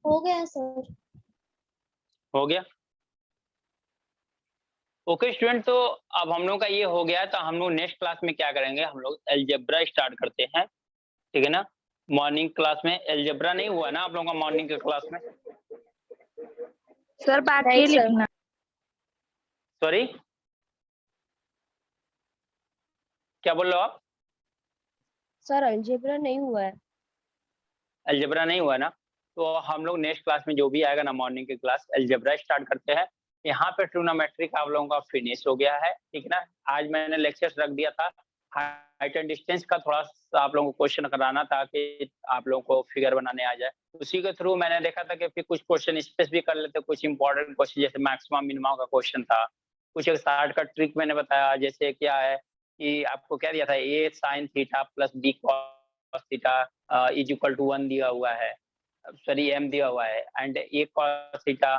हो गया सर। हो गया? ओके स्टूडेंट, तो अब हम लोग का ये हो गया, तो हम लोग नेक्स्ट क्लास में क्या करेंगे, हम लोग अलजेब्रा स्टार्ट करते हैं, ठीक है ना। मॉर्निंग क्लास में अलजेब्रा नहीं हुआ ना आप लोगों का मॉर्निंग के क्लास में? सर पार्ट Right, ए sir. लिखना। सॉरी, क्या बोल रहे हो आप? सर अलजेब्रा नहीं हुआ है। अलजेब्रा नहीं हुआ ना, तो हम लोग नेक्स्ट क्लास में जो भी आएगा ना मॉर्निंग की क्लास, अलजेब्रा स्टार्ट करते हैं। यहाँ पे ट्रिग्नोमेट्री का आप लोगों का फिनिश हो गया है, ठीक है ना। आज मैंने लेक्चर्स रख दिया था, हाइट एंड डिस्टेंस का थोड़ा सा आप लोगों को क्वेश्चन कराना था कि आप लोगों को फिगर बनाने आ जाए। उसी के थ्रू मैंने देखा था कि फिर कुछ क्वेश्चन स्पेसिफिक कर लेते, कुछ इंपॉर्टेंट क्वेश्चन जैसे मैक्सिमम मिनिमम का क्वेश्चन था, कुछ एक शॉर्टकट ट्रिक मैंने बताया, जैसे क्या है कि आपको क्या दिया था, A sine theta plus B cos theta is equal to 1 दिया हुआ है, सॉरी एम दिया हुआ है, एंड ए कॉस थीटा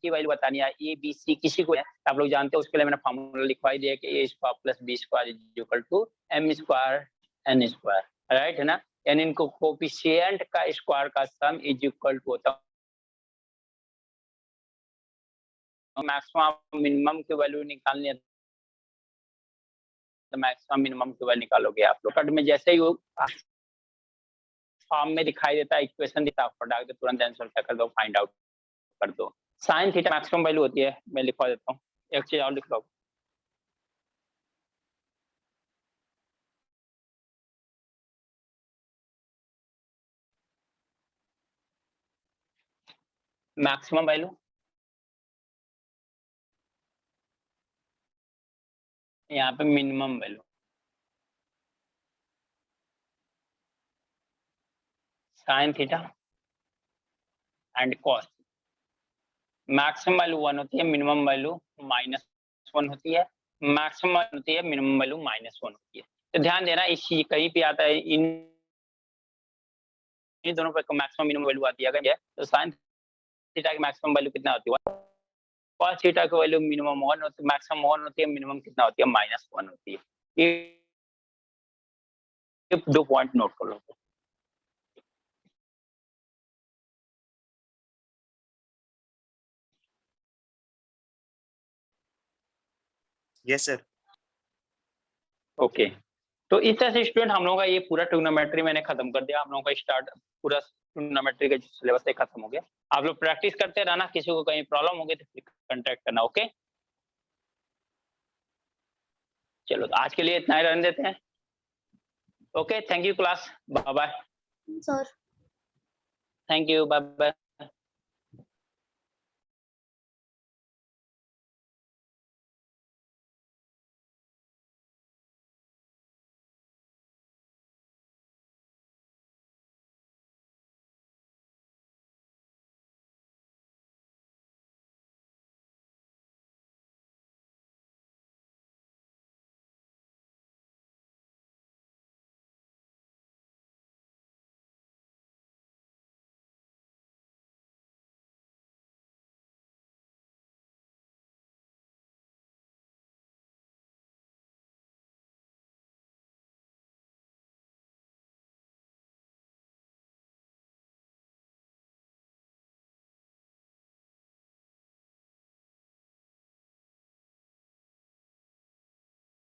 की वैल्यू बतानी है, ए बी सी किसी को है, आप लोग जानते हो, उसके लिए मैंने फॉर्मूला लिखवाई दिया कि A square plus B square is equal to M square N square, right है ना। यानी इनको कोफिशिएंट का स्क्वायर का सम इज इक्वल टू होता है, मैक्सिमम मिनिमम की वैल्यू निकालनी है तो मैक्सिमम मिनिमम की वैल्यू निकालोगे आप लोग। कट में जैसे ही फॉर्म में दिखाई देता है, इक्वेशन दिखता है, फटाक से तुरंत आंसर क्या कर दो, फाइंड आउट कर दो। साइन थीटा मैक्सिमम वैल्यू होती है, मैं लिखवा देता हूँ, एक चीज और लिख लो, मैक्सिमम वैल्यू यहाँ पे minimum value, sine theta and cos. Maximum value 1 होती है, मिनिमम वैल्यू -1 होती है, मैक्सिमम होती है, मिनिमम वैल्यू -1 होती है। तो ध्यान देना, इस चीज कहीं पे आता है, इन दोनों पे मैक्सिमम मिनिमम वैल्यू आती है, अगर है तो साइन थीटा की मैक्सिमम वैल्यू कितना होती है, कॉस थीटा की वैल्यू मिनिमम 1 होती है, मैक्सिमम 1 होती है, मिनिमम कितना होती है, -1 होती है। ये 2 पॉइंट नोट कर लो। Yes sir. ओके, तो इस तरह से स्टूडेंट हम लोगों का ये पूरा ट्रिग्नोमेट्री मैंने खत्म कर दिया, हम लोगों का स्टार्ट पूरा ट्रिग्नोमेट्री का सिलेबस खत्म हो गया। आप लोग प्रैक्टिस करते रहना, किसी को कहीं प्रॉब्लम होगी तो फिर कांटेक्ट करना, ओके। चलो, तो आज के लिए इतना ही रहने देते हैं। Okay, thank you class, bye bye. Sir thank you, bye bye.